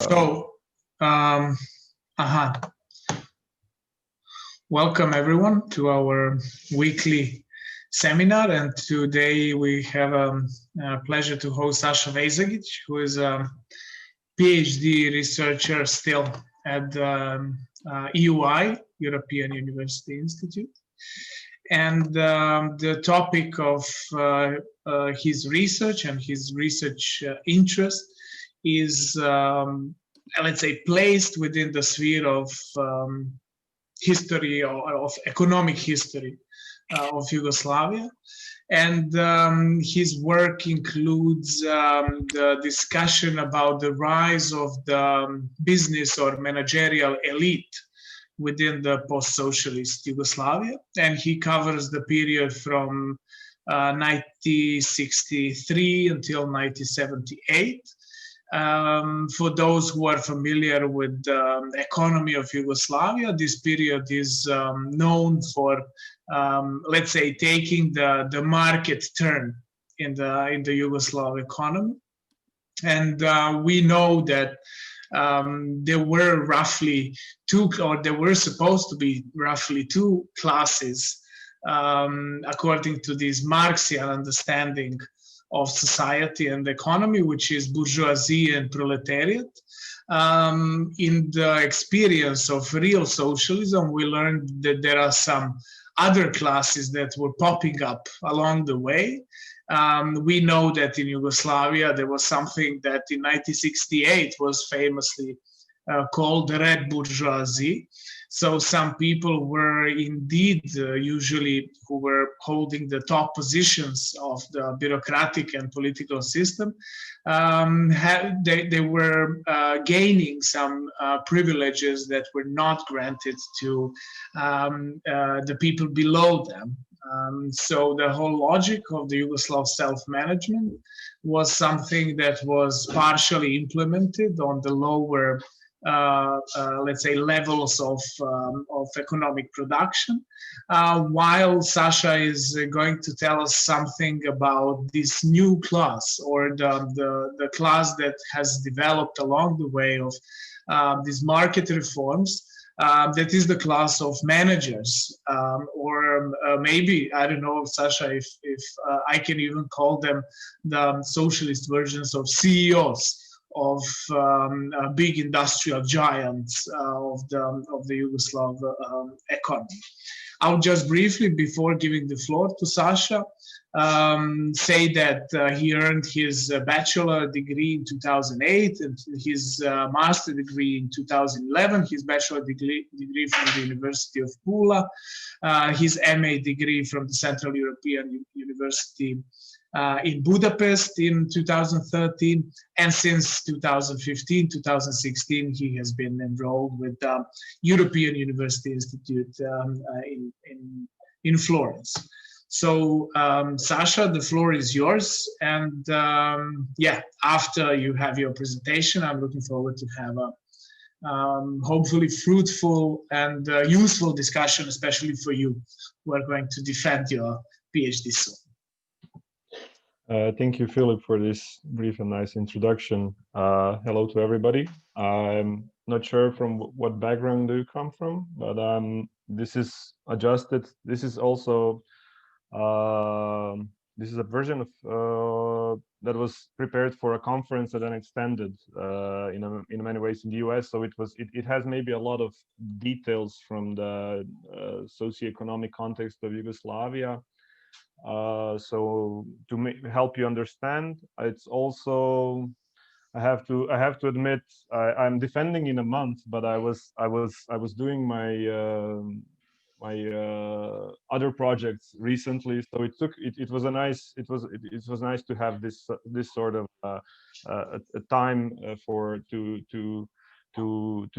So, um, welcome everyone to our weekly seminar. And today we have a pleasure to host Saša Vejzagić, who is a PhD researcher still at EUI, European University Institute. And the topic of his research and his research interest is, let's say, placed within the sphere of history or of economic history of Yugoslavia. And his work includes the discussion about the rise of the business or managerial elite within the post-socialist Yugoslavia. And he covers the period from 1963 until 1978. For those who are familiar with the economy of Yugoslavia, this period is known for, let's say, taking the market turn in the Yugoslav economy. And we know that there were roughly there were supposed to be roughly two classes, according to this Marxian understanding of society and economy, which is bourgeoisie and proletariat. In the experience of real socialism, we learned that there are some other classes that were popping up along the way. We know that in Yugoslavia, there was something that in 1968 was famously called the red bourgeoisie. So some people were indeed usually who were holding the top positions of the bureaucratic and political system. They were gaining some privileges that were not granted to the people below them. So the whole logic of the Yugoslav self-management was something that was partially implemented on the lower let's say, levels of economic production, while Saša is going to tell us something about this new class, or the class that has developed along the way of these market reforms. That is the class of managers, or maybe, I don't know, Saša, if I can even call them the socialist versions of CEOs, of big industrial giants of the Yugoslav economy. I'll just briefly, before giving the floor to Saša, say that he earned his bachelor degree in 2008 and his master degree in 2011, his bachelor degree from the University of Pula, his MA degree from the Central European University in Budapest in 2013, and since 2015, 2016, he has been enrolled with the European University Institute in Florence. So, Saša, the floor is yours. And yeah, after you have your presentation, I'm looking forward to have a hopefully fruitful and useful discussion, especially for you who are going to defend your PhD soon. Thank you, Philip, for this brief and nice introduction. Hello to everybody. I'm not sure from what background do you come from, but this is adjusted. This is also this is a version of that was prepared for a conference and then extended in many ways in the US. So it has maybe a lot of details from the socio-economic context of Yugoslavia. So to help you understand, it's also I have to admit I'm defending in a month, but I was doing my other projects recently, so it was nice to have this sort of a time for to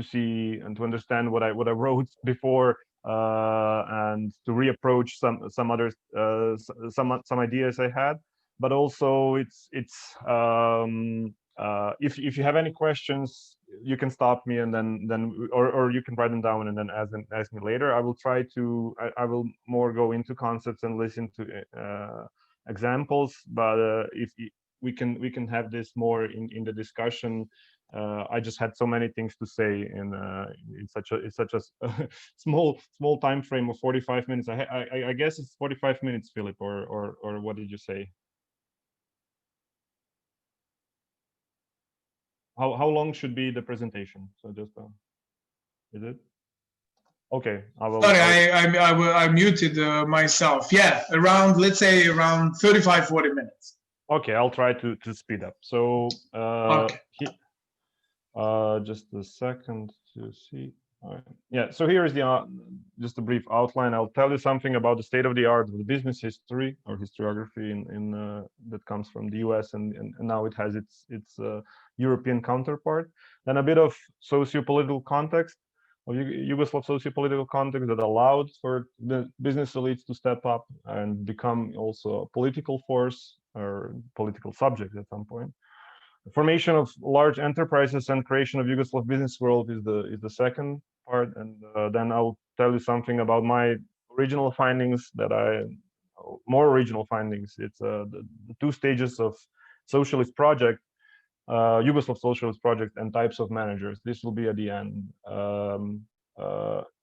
see and to understand what I wrote before. And to reapproach some other some ideas I had, but also if you have any questions, you can stop me and then or you can write them down and then ask me later. I will try to I will more go into concepts and listen to examples, but if we can have this more in the discussion I just had so many things to say in such a small time frame of 45 minutes. I guess it's 45 minutes, Philip, or what did you say? How long should be the presentation? So just is it? Okay, Sorry, I muted myself. Yeah, around, let's say around 35, 40 minutes. Okay, I'll try to speed up. So Okay. just a second to see. Yeah, so here is the just a brief outline. I'll tell you something about the state of the art of the business history or historiography in that comes from the US, and now it has its European counterpart. Then a bit of socio-political context of Yugoslav socio-political context that allowed for the business elites to step up and become also a political force or political subject at some point. The formation of large enterprises and creation of Yugoslav business world is the second part, and then I'll tell you something about my original findings more original findings. It's the two stages of socialist project, Yugoslav socialist project, and types of managers. This will be at the end.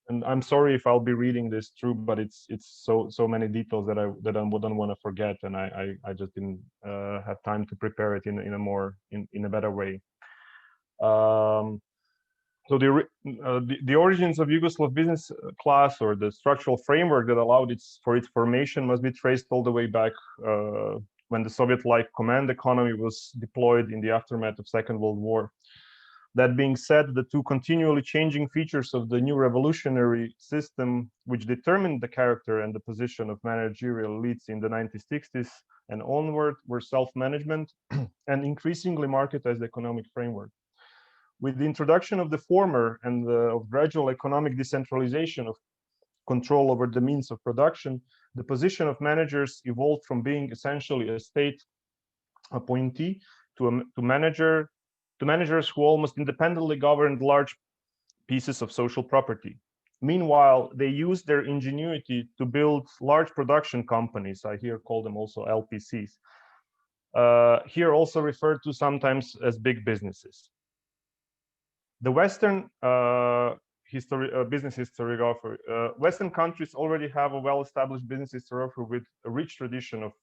And I'm sorry if I'll be reading this through, but it's so many details that I wouldn't want to forget, and I just didn't have time to prepare it in a better way. So the origins of Yugoslav business class, or the structural framework that allowed for its formation, must be traced all the way back when the Soviet-like command economy was deployed in the aftermath of Second World War. That being said, the two continually changing features of the new revolutionary system, which determined the character and the position of managerial elites in the 1960s and onward, were self-management and increasingly marketized economic framework. With the introduction of the former and of gradual economic decentralization of control over the means of production, the position of managers evolved from being essentially a state appointee to managers who almost independently governed large pieces of social property. Meanwhile, they used their ingenuity to build large production companies. I here call them also LPCs. Here also referred to sometimes as big businesses. The Western business historiographer, Western countries already have a well-established business historiographer with a rich tradition of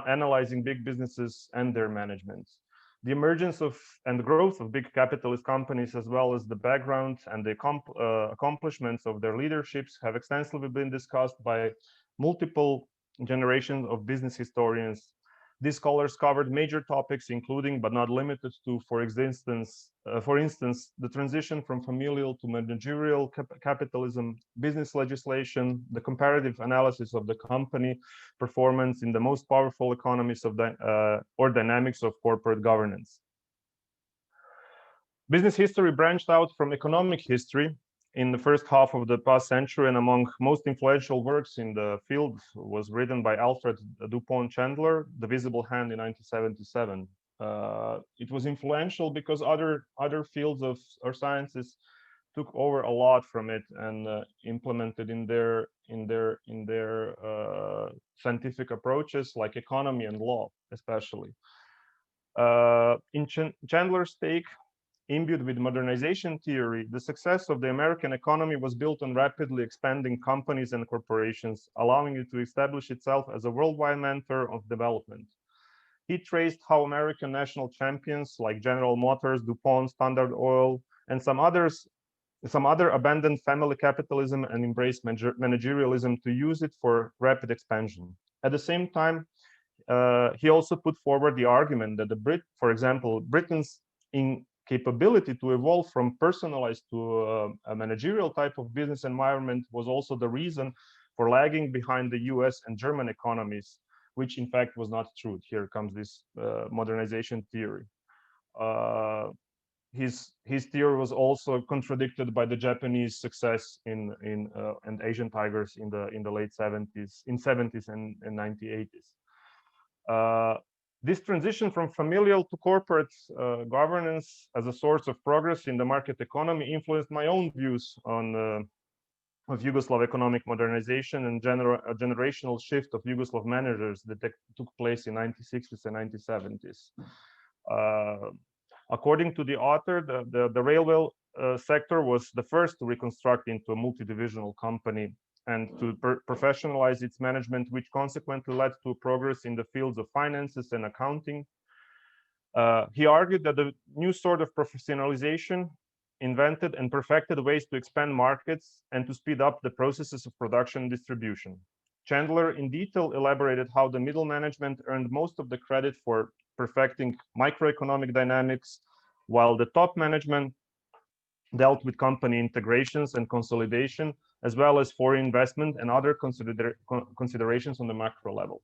analyzing big businesses and their managements. The emergence of and growth of big capitalist companies, as well as the background and the accomplishments of their leaderships, have extensively been discussed by multiple generations of business historians. These scholars covered major topics, including but not limited to, for instance, the transition from familial to managerial capitalism, business legislation, the comparative analysis of the company performance in the most powerful economies of or dynamics of corporate governance. Business history branched out from economic history in the first half of the past century, and among most influential works in the field was written by Alfred Dupont Chandler, The Visible Hand, in 1977. It was influential because other fields of or sciences took over a lot from it and implemented in their scientific approaches, like economy and law, especially. In Chandler's take, imbued with modernization theory, the success of the American economy was built on rapidly expanding companies and corporations, allowing it to establish itself as a worldwide mentor of development. He traced how American national champions like General Motors, DuPont, Standard Oil, and some other abandoned family capitalism and embraced managerialism to use it for rapid expansion. At the same time, he also put forward the argument that for example, Britain's capability to evolve from personalized to a managerial type of business environment was also the reason for lagging behind the US and German economies, which in fact was not true. Here comes this modernization theory. His theory was also contradicted by the Japanese success and Asian tigers in the late 70s and 1980s. This transition from familial to corporate governance as a source of progress in the market economy influenced my own views of Yugoslav economic modernization and a generational shift of Yugoslav managers that took place in 1960s and 1970s. According to the author, the railway sector was the first to reconstruct into a multi-divisional company and to professionalize its management, which consequently led to progress in the fields of finances and accounting. He argued that the new sort of professionalization invented and perfected ways to expand markets and to speed up the processes of production and distribution. Chandler in detail elaborated how the middle management earned most of the credit for perfecting microeconomic dynamics, while the top management dealt with company integrations and consolidation, as well as foreign investment and other considerations on the macro level.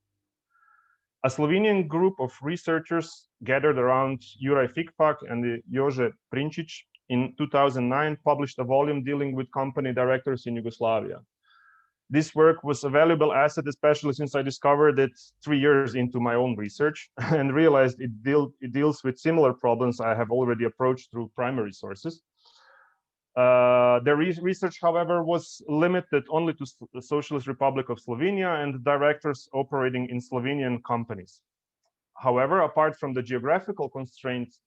A Slovenian group of researchers gathered around Juraj Fikfak and Jože Prinčić in 2009 published a volume dealing with company directors in Yugoslavia. This work was a valuable asset, especially since I discovered it 3 years into my own research and realized it deals with similar problems I have already approached through primary sources. Their research, however, was limited only to the Socialist Republic of Slovenia and directors operating in Slovenian companies. However, apart from the geographical constraints,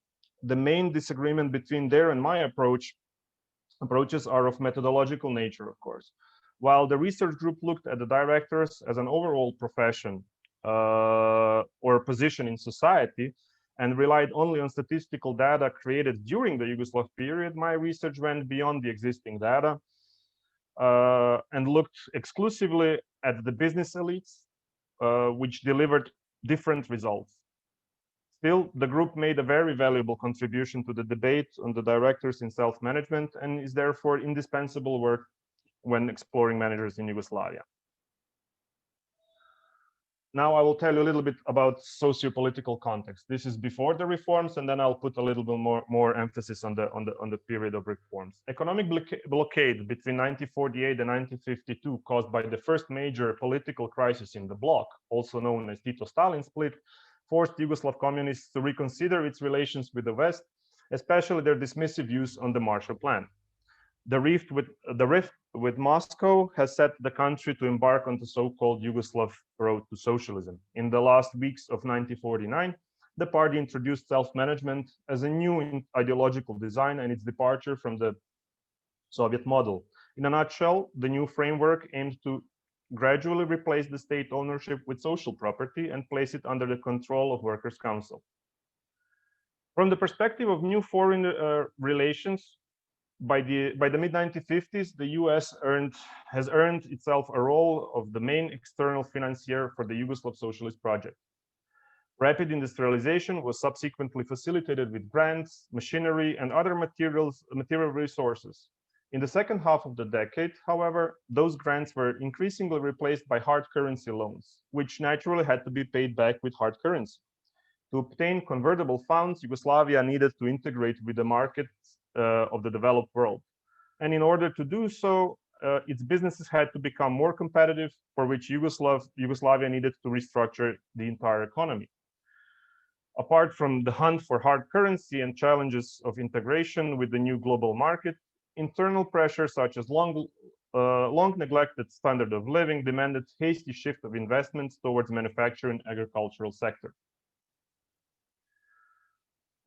the main disagreement between their and my approaches are of methodological nature, of course. While the research group looked at the directors as an overall profession or position in society and relied only on statistical data created during the Yugoslav period, my research went beyond the existing data and looked exclusively at the business elites, which delivered different results. Still, the group made a very valuable contribution to the debate on the directors in self-management and is therefore indispensable work when exploring managers in Yugoslavia. Now I will tell you a little bit about socio-political context. This is before the reforms, and then I'll put a little bit more emphasis on the period of reforms. Economic blockade between 1948 and 1952, caused by the first major political crisis in the bloc, also known as Tito-Stalin split, forced Yugoslav communists to reconsider its relations with the West, especially their dismissive views on the Marshall Plan. The rift with Moscow has set the country to embark on the so-called Yugoslav road to socialism. In the last weeks of 1949, the party introduced self-management as a new ideological design and its departure from the Soviet model. In a nutshell, the new framework aims to gradually replace the state ownership with social property and place it under the control of Workers' Council. From the perspective of new foreign relations, by the mid-1950s, the US has earned itself a role of the main external financier for the Yugoslav socialist project. Rapid industrialization was subsequently facilitated with grants, machinery, and other material resources. In the second half of the decade, however, those grants were increasingly replaced by hard currency loans, which naturally had to be paid back with hard currency. To obtain convertible funds, Yugoslavia needed to integrate with the markets of the developed world. And in order to do so, its businesses had to become more competitive, for which Yugoslavia needed to restructure the entire economy. Apart from the hunt for hard currency and challenges of integration with the new global market, internal pressures such as long neglected standard of living demanded hasty shift of investments towards manufacturing and agricultural sector.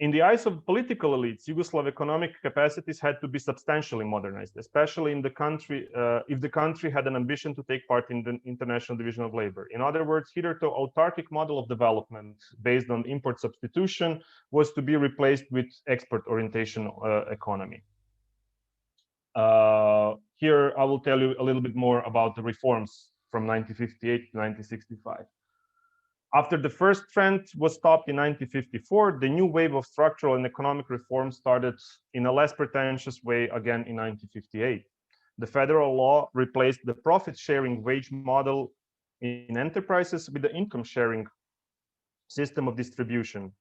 In the eyes of political elites, Yugoslav economic capacities had to be substantially modernized, especially in the country, if the country had an ambition to take part in the international division of labor. In other words, hitherto autarkic model of development based on import substitution was to be replaced with export orientation economy. Here, I will tell you a little bit more about the reforms from 1958 to 1965. After the first trend was stopped in 1954, the new wave of structural and economic reform started in a less pretentious way again in 1958. The federal law replaced the profit-sharing wage model in enterprises with the income-sharing system of distribution.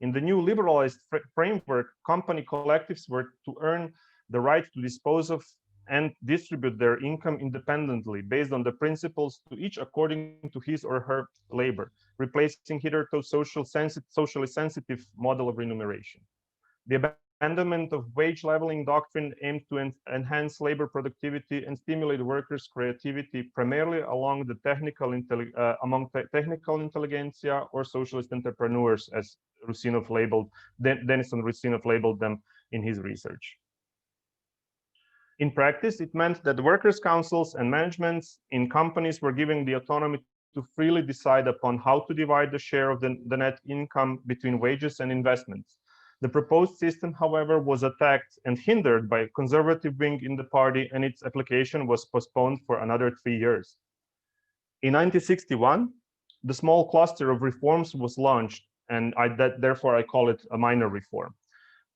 In the new liberalized framework, company collectives were to earn the right to dispose of and distribute their income independently based on the principles to each according to his or her labor, replacing hitherto socially sensitive model of remuneration. The abandonment of wage leveling doctrine aimed to enhance labor productivity and stimulate workers' creativity, primarily along the technical technical intelligentsia or socialist entrepreneurs, as Rusinov labeled, Denison Rusinov labeled them in his research. In practice, it meant that workers' councils and managements in companies were given the autonomy to freely decide upon how to divide the share of the net income between wages and investments. The proposed system, however, was attacked and hindered by a conservative wing in the party, and its application was postponed for another 3 years. In 1961, the small cluster of reforms was launched, and therefore I call it a minor reform.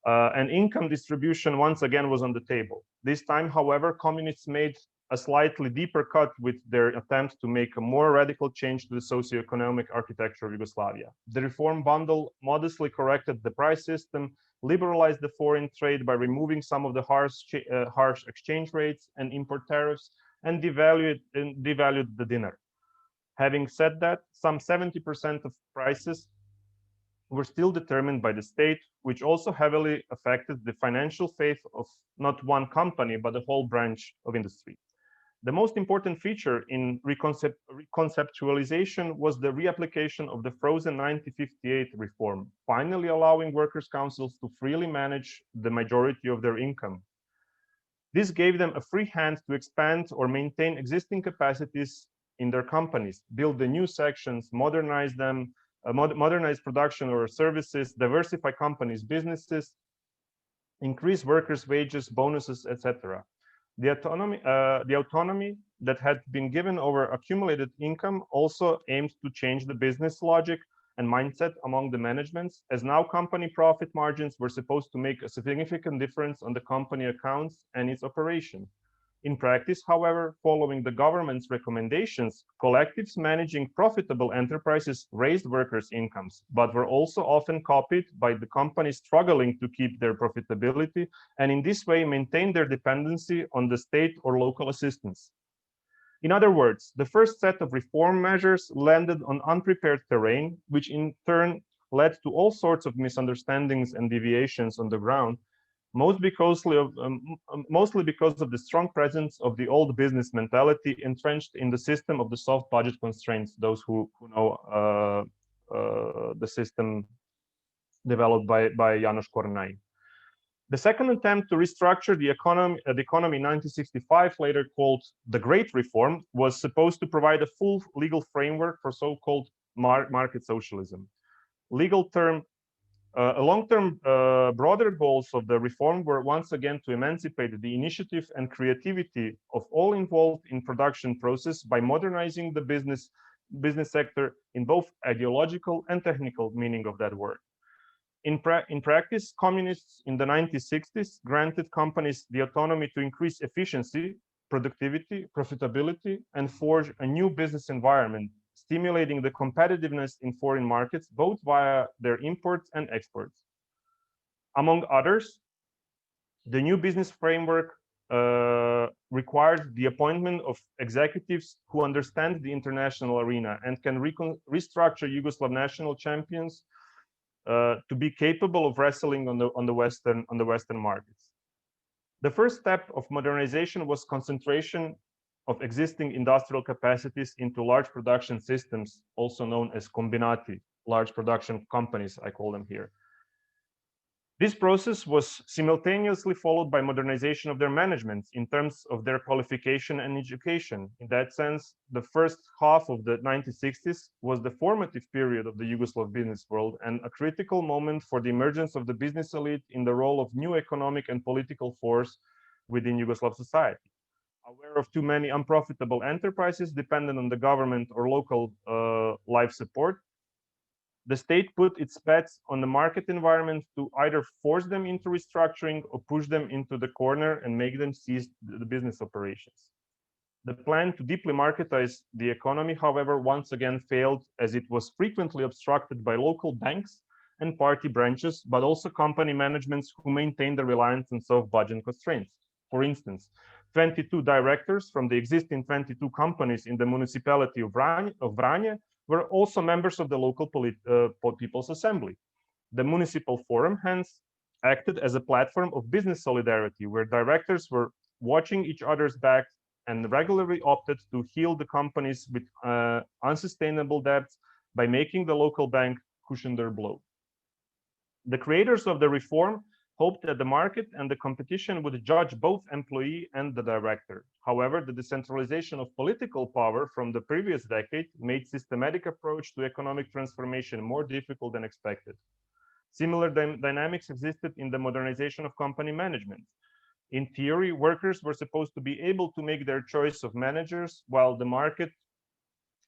And income distribution once again was on the table. This time, however, communists made a slightly deeper cut with their attempt to make a more radical change to the socio-economic architecture of Yugoslavia. The reform bundle modestly corrected the price system, liberalized the foreign trade by removing some of the harsh exchange rates and import tariffs, and devalued the dinar. Having said that, some 70% of prices were still determined by the state, which also heavily affected the financial faith of not one company, but the whole branch of industry. The most important feature in reconceptualization was the reapplication of the frozen 1958 reform, finally allowing workers' councils to freely manage the majority of their income. This gave them a free hand to expand or maintain existing capacities in their companies, build the new sections, modernize them, modernize production or services, diversify companies' businesses, increase workers' wages, bonuses, etc. The autonomy that had been given over accumulated income also aimed to change the business logic and mindset among the managements, as now company profit margins were supposed to make a significant difference on the company accounts and its operation. In practice, however, following the government's recommendations, collectives managing profitable enterprises raised workers' incomes, but were also often copied by the companies struggling to keep their profitability, and in this way maintain their dependency on the state or local assistance. In other words, the first set of reform measures landed on unprepared terrain, which in turn led to all sorts of misunderstandings and deviations on the ground, mostly because of the strong presence of the old business mentality entrenched in the system of the soft budget constraints, those who know the system developed by Janos Kornai. The second attempt to restructure the economy in 1965, later called the Great Reform, was supposed to provide a full legal framework for so-called market socialism. Long-term broader goals of the reform were once again to emancipate the initiative and creativity of all involved in production process by modernizing the business sector in both ideological and technical meaning of that word. In practice, communists in the 1960s granted companies the autonomy to increase efficiency, productivity, profitability, and forge a new business environment, stimulating the competitiveness in foreign markets, both via their imports and exports. Among others, the new business framework required the appointment of executives who understand the international arena and can restructure Yugoslav national champions to be capable of wrestling on the Western markets. The first step of modernization was concentration of existing industrial capacities into large production systems, also known as kombinati, large production companies, I call them here. This process was simultaneously followed by modernization of their management in terms of their qualification and education. In that sense, the first half of the 1960s was the formative period of the Yugoslav business world and a critical moment for the emergence of the business elite in the role of new economic and political force within Yugoslav society. Aware of too many unprofitable enterprises dependent on the government or local life support, the state put its bets on the market environment to either force them into restructuring or push them into the corner and make them cease the business operations. The plan to deeply marketize the economy, however, once again failed, as it was frequently obstructed by local banks and party branches, but also company managements who maintained the reliance on soft budget constraints. For instance, 22 directors from the existing 22 companies in the municipality of Vranje were also members of the local People's Assembly. The municipal forum, hence, acted as a platform of business solidarity, where directors were watching each other's backs and regularly opted to heal the companies with unsustainable debts by making the local bank cushion their blow. The creators of the reform hoped that the market and the competition would judge both employee and the director. However, the decentralization of political power from the previous decade made systematic approach to economic transformation more difficult than expected. Similar dynamics existed in the modernization of company management. In theory, workers were supposed to be able to make their choice of managers, while the market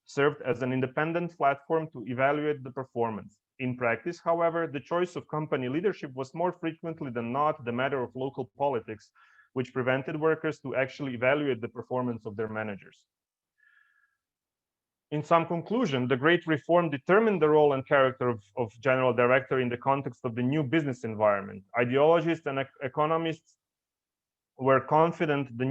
served as an independent platform to evaluate the performance. In practice, however, the choice of company leadership was more frequently than not the matter of local politics, which prevented workers to actually evaluate the performance of their managers. In some conclusion, the Great Reform determined the role and character of general director in the context of the new business environment. Ideologists and economists were confident the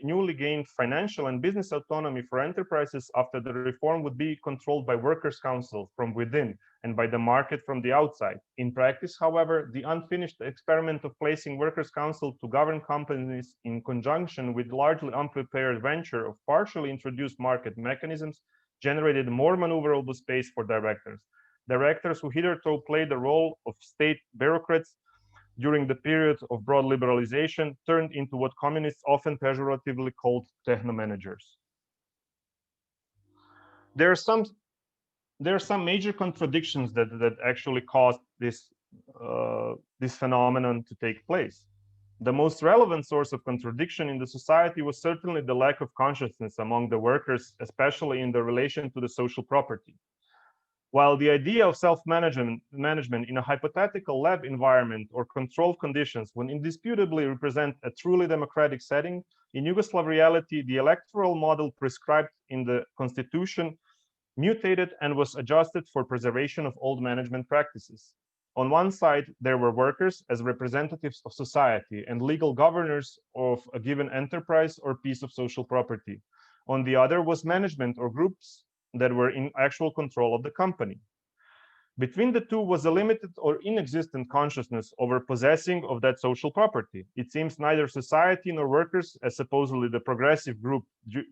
newly gained financial and business autonomy for enterprises after the reform would be controlled by workers' council from within and by the market from the outside. In practice, however, the unfinished experiment of placing workers' council to govern companies in conjunction with largely unprepared venture of partially introduced market mechanisms generated more maneuverable space for directors. Directors who hitherto played the role of state bureaucrats during the period of broad liberalization turned into what communists often pejoratively called techno-managers. There are some major contradictions that actually caused this phenomenon to take place. The most relevant source of contradiction in the society was certainly the lack of consciousness among the workers, especially in the relation to the social property. While the idea of self-management in a hypothetical lab environment or controlled conditions would indisputably represent a truly democratic setting, in Yugoslav reality, the electoral model prescribed in the constitution mutated and was adjusted for preservation of old management practices. On one side, there were workers as representatives of society and legal governors of a given enterprise or piece of social property. On the other was management or groups that were in actual control of the company. Between the two was a limited or inexistent consciousness over possessing of that social property. It seems neither society nor workers, as supposedly the progressive group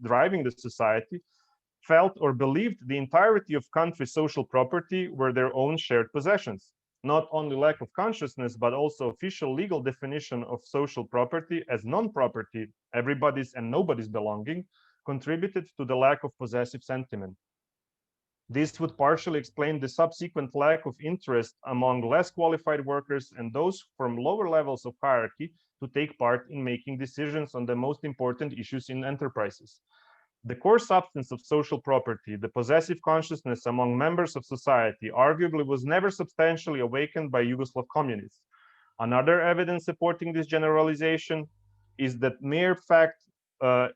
driving the society, felt or believed the entirety of country's social property were their own shared possessions. Not only lack of consciousness, but also official legal definition of social property as non-property, everybody's and nobody's belonging, contributed to the lack of possessive sentiment. This would partially explain the subsequent lack of interest among less qualified workers and those from lower levels of hierarchy to take part in making decisions on the most important issues in enterprises. The core substance of social property, the possessive consciousness among members of society, arguably was never substantially awakened by Yugoslav communists. Another evidence supporting this generalization is the mere fact that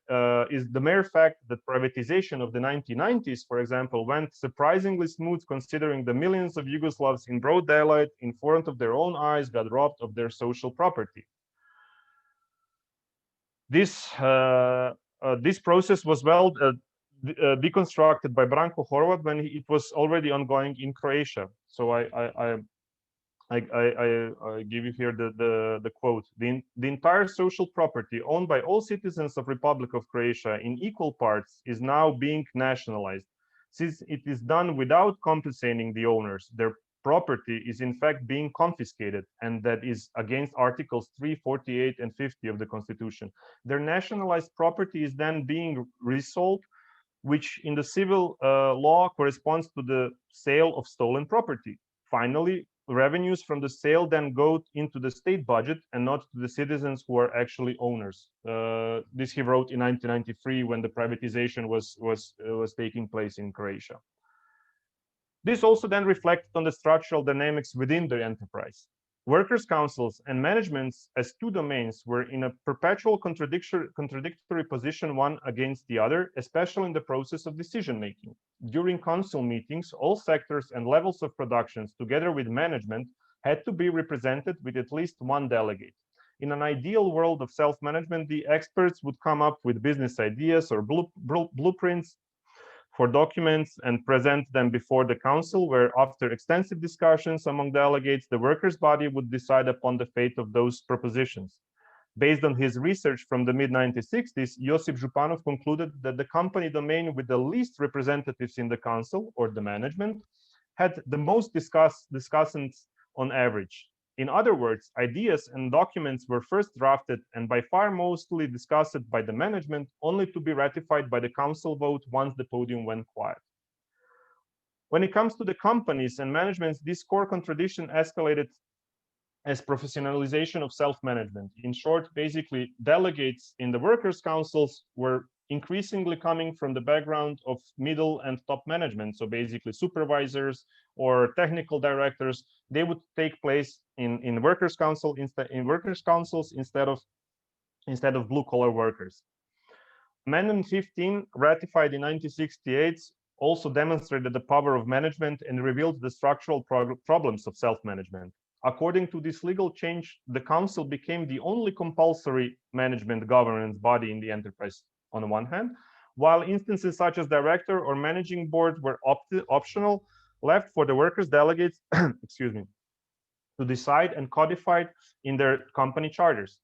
privatization of the 1990s, for example, went surprisingly smooth considering the millions of Yugoslavs in broad daylight in front of their own eyes got robbed of their social property. This process was well deconstructed by Branko Horvat when it was already ongoing in Croatia. So I give you here the quote. The entire social property owned by all citizens of Republic of Croatia in equal parts is now being nationalized. Since it is done without compensating the owners, their property is in fact being confiscated, and that is against Articles 3, 48, and 50 of the Constitution. Their nationalized property is then being resold, which in the civil law corresponds to the sale of stolen property. Finally, revenues from the sale then go into the state budget and not to the citizens who are actually owners. This he wrote in 1993 when the privatization was taking place in Croatia. This also then reflected on the structural dynamics within the enterprise. Workers' councils and managements as two domains were in a perpetual contradictory position one against the other, especially in the process of decision-making. During council meetings, all sectors and levels of productions, together with management, had to be represented with at least one delegate. In an ideal world of self-management, the experts would come up with business ideas or blueprints for documents and present them before the council, where after extensive discussions among delegates, the workers' body would decide upon the fate of those propositions. Based on his research from the mid-1960s, Josip Županov concluded that the company domain with the least representatives in the council, or the management, had the most discussants on average. In other words, ideas and documents were first drafted and by far mostly discussed by the management, only to be ratified by the council vote once the podium went quiet. When it comes to the companies and managements, this core contradiction escalated as professionalization of self-management. In short, basically, delegates in the workers' councils were increasingly coming from the background of middle and top management. So basically supervisors or technical directors, they would take place in workers' councils instead of blue-collar workers. Amendment 15, ratified in 1968, also demonstrated the power of management and revealed the structural problems of self-management. According to this legal change, the council became the only compulsory management governance body in the enterprise on the one hand, while instances such as director or managing board were optional, left for the workers' delegates excuse me, to decide and codify in their company charters.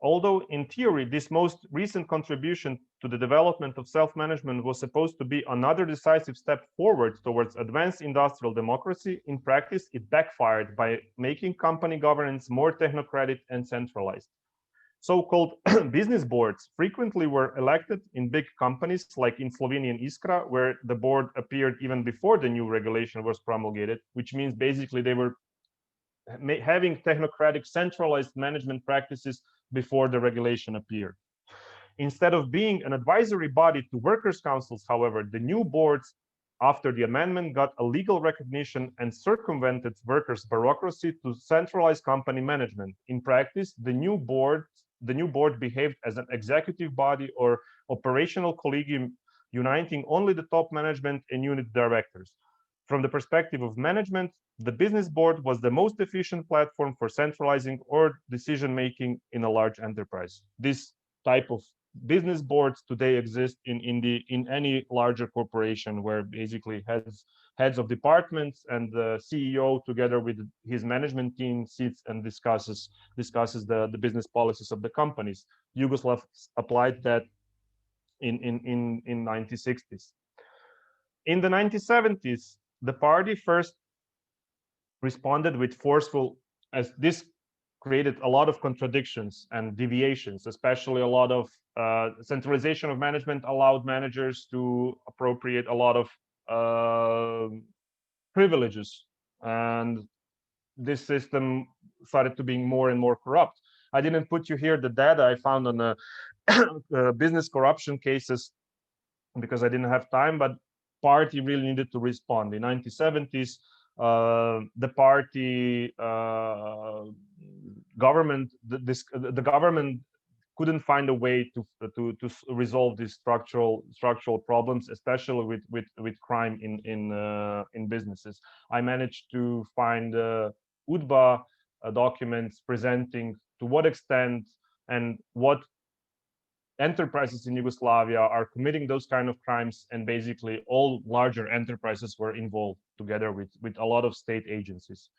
Although in theory, this most recent contribution to the development of self-management was supposed to be another decisive step forward towards advanced industrial democracy, in practice, it backfired by making company governance more technocratic and centralized. So-called business boards frequently were elected in big companies like in Slovenian Iskra, where the board appeared even before the new regulation was promulgated, which means basically they were having technocratic centralized management practices before the regulation appeared. Instead of being an advisory body to workers' councils, however, the new boards, after the amendment, got a legal recognition and circumvented workers' bureaucracy to centralize company management. In practice, the new board behaved as an executive body or operational collegium, uniting only the top management and unit directors. From the perspective of management, the business board was the most efficient platform for centralizing or decision-making in a large enterprise. This type of business boards today exist in any larger corporation, where basically heads of departments and the CEO together with his management team sits and discusses the business policies of the companies. Yugoslavs applied that in 1960s. In the 1970s, the party first responded with forceful, as this created a lot of contradictions and deviations, especially a lot of centralization of management allowed managers to appropriate a lot of privileges, and this system started to being more and more corrupt. I didn't put you here the data I found on the business corruption cases because I didn't have time, but party really needed to respond. In 1970s, the party government, the government couldn't find a way to resolve these structural problems, especially with crime in businesses. I managed to find UDBA documents presenting to what extent and what enterprises in Yugoslavia are committing those kind of crimes, and basically all larger enterprises were involved together with a lot of state agencies.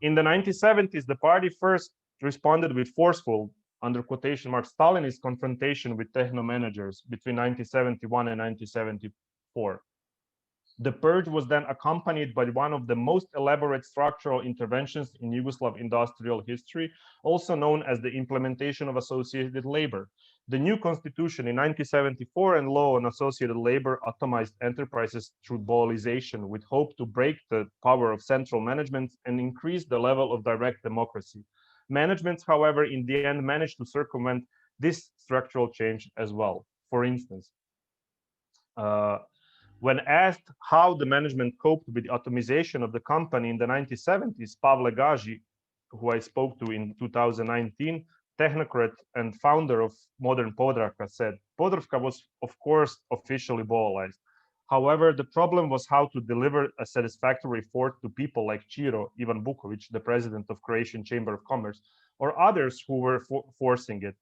In the 1970s, the party first responded with forceful, under quotation marks, Stalinist confrontation with techno managers between 1971 and 1974. The purge was then accompanied by one of the most elaborate structural interventions in Yugoslav industrial history, also known as the implementation of associated labor. The new constitution in 1974 and law on associated labor atomized enterprises through dualization, with hope to break the power of central management and increase the level of direct democracy. Managements, however, in the end managed to circumvent this structural change as well. For instance, when asked how the management coped with the atomization of the company in the 1970s, Pavle Gaji, who I spoke to in 2019, technocrat and founder of modern Podravka, said, Podravka was, of course, officially dualized. However, the problem was how to deliver a satisfactory report to people like Ciro, Ivan Bukovic, the president of Croatian Chamber of Commerce, or others who were forcing it.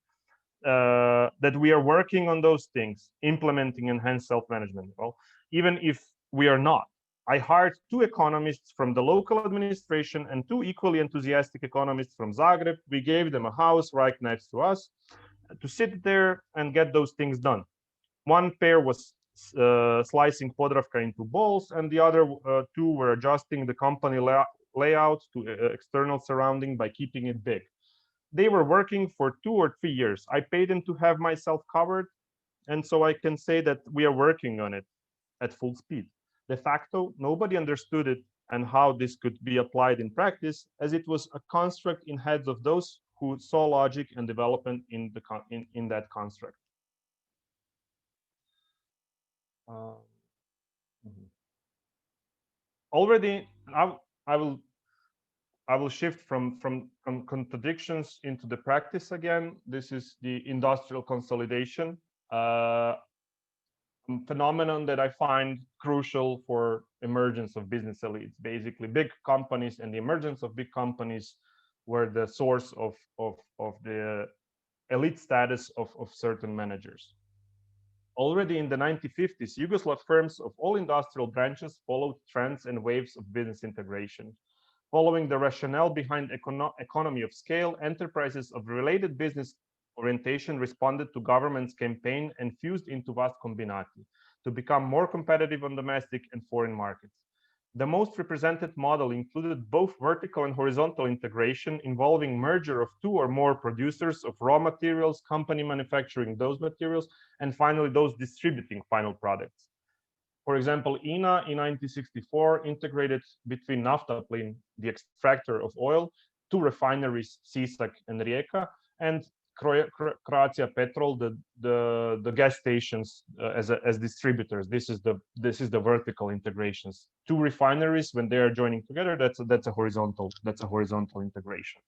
that we are working on those things, implementing enhanced self-management. Well, even if we are not, I hired 2 economists from the local administration and 2 equally enthusiastic economists from Zagreb. We gave them a house right next to us to sit there and get those things done. One pair was slicing Podravka into balls, and the other 2 were adjusting the company layout to external surrounding by keeping it big. They were working for 2 or 3 years. I paid them to have myself covered, and so I can say that we are working on it at full speed. De facto, nobody understood it and how this could be applied in practice, as it was a construct in heads of those who saw logic and development in that construct. Already, I will shift from contradictions into the practice again. This is the industrial consolidation phenomenon that I find crucial for emergence of business elites. Basically, big companies and the emergence of big companies were the source of the elite status of certain managers. Already in the 1950s, Yugoslav firms of all industrial branches followed trends and waves of business integration. Following the rationale behind economy of scale, enterprises of related business orientation responded to government's campaign and fused into vast combinati to become more competitive on domestic and foreign markets. The most represented model included both vertical and horizontal integration involving merger of 2 or more producers of raw materials, company manufacturing those materials, and finally those distributing final products. For example, INA in 1964 integrated between Naftaplin, the extractor of oil, 2 refineries, Sisak and Rijeka, and Croatia Petrol, the gas stations as distributors. This is the vertical integrations. 2 refineries, when they are joining together, that's a horizontal integration.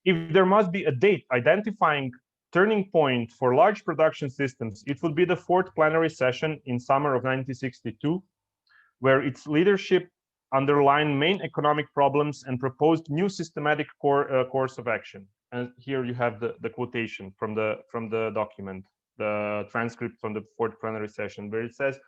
If there must be a date identifying turning point for large production systems, it would be the 4th plenary session in summer of 1962, where its leadership underlined main economic problems and proposed new systematic course of action. And here you have the quotation from the document, the transcript from the 4th plenary session, where it says,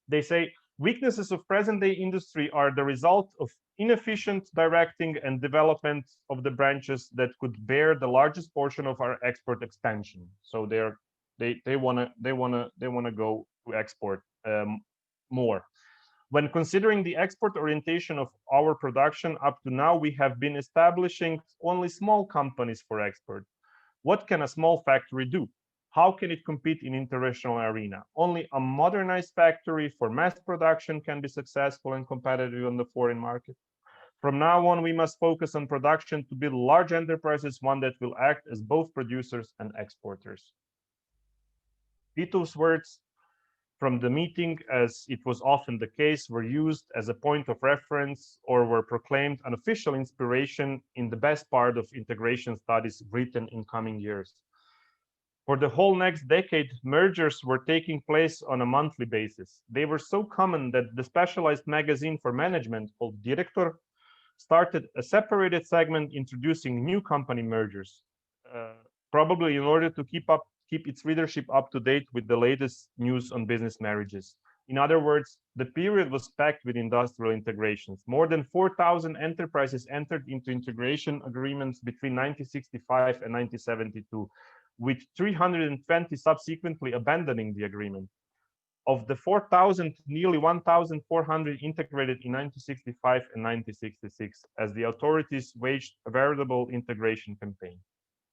they say, weaknesses of present-day industry are the result of inefficient directing and development of the branches that could bear the largest portion of our export expansion. So they wanna go to export more. When considering the export orientation of our production up to now, we have been establishing only small companies for export. What can a small factory do? How can it compete in international arena? Only a modernized factory for mass production can be successful and competitive on the foreign market. From now on, we must focus on production to build large enterprises, one that will act as both producers and exporters. Tito's words from the meeting, as it was often the case, were used as a point of reference or were proclaimed an official inspiration in the best part of integration studies written in coming years. For the whole next decade, mergers were taking place on a monthly basis. They were so common that the specialized magazine for management called Director started a separated segment introducing new company mergers, probably in order to keep its readership up to date with the latest news on business marriages. In other words, the period was packed with industrial integrations. More than 4,000 enterprises entered into integration agreements between 1965 and 1972, with 320 subsequently abandoning the agreement. Of the 4,000, nearly 1,400 integrated in 1965 and 1966, as the authorities waged a veritable integration campaign.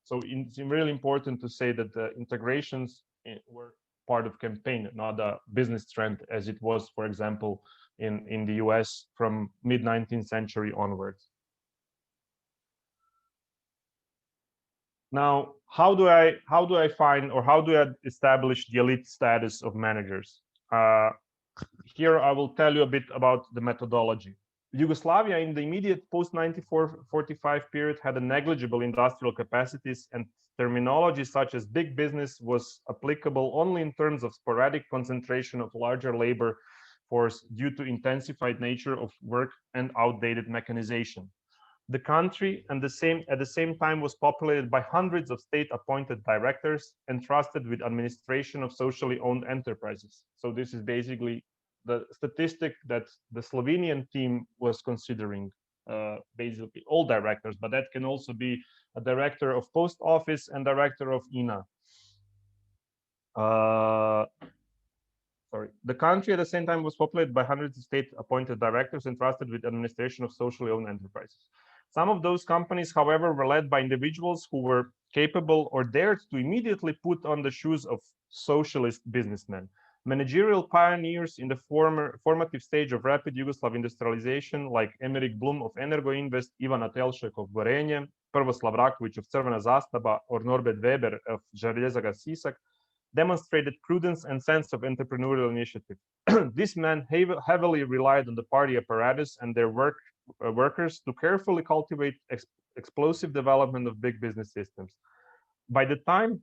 So it's really important to say that the integrations were part of campaign, not a business trend, as it was, for example, in the US from mid-19th century onwards. Now, how do I find, or how do I establish the elite status of managers? Here I will tell you a bit about the methodology. Yugoslavia in the immediate post-1945 period had a negligible industrial capacities, and terminology such as big business was applicable only in terms of sporadic concentration of larger labor force due to intensified nature of work and outdated mechanization. The country at the same time was populated by hundreds of state-appointed directors entrusted with administration of socially owned enterprises. So this is basically the statistic that the Slovenian team was considering, basically all directors, but that can also be a director of post office and director of INA. The country at the same time was populated by hundreds of state-appointed directors entrusted with administration of socially owned enterprises. Some of those companies, however, were led by individuals who were capable or dared to immediately put on the shoes of socialist businessmen. Managerial pioneers in the formative stage of rapid Yugoslav industrialization, like Emeric Blum of Energo Invest, Ivan Atelšek of Gorenje, Prvoslav Raković of Crvena Zastava, or Norbert Weber of Vejzagić Sisak, demonstrated prudence and sense of entrepreneurial initiative. These men heavily relied on the party apparatus and their workers to carefully cultivate explosive development of big business systems. By the time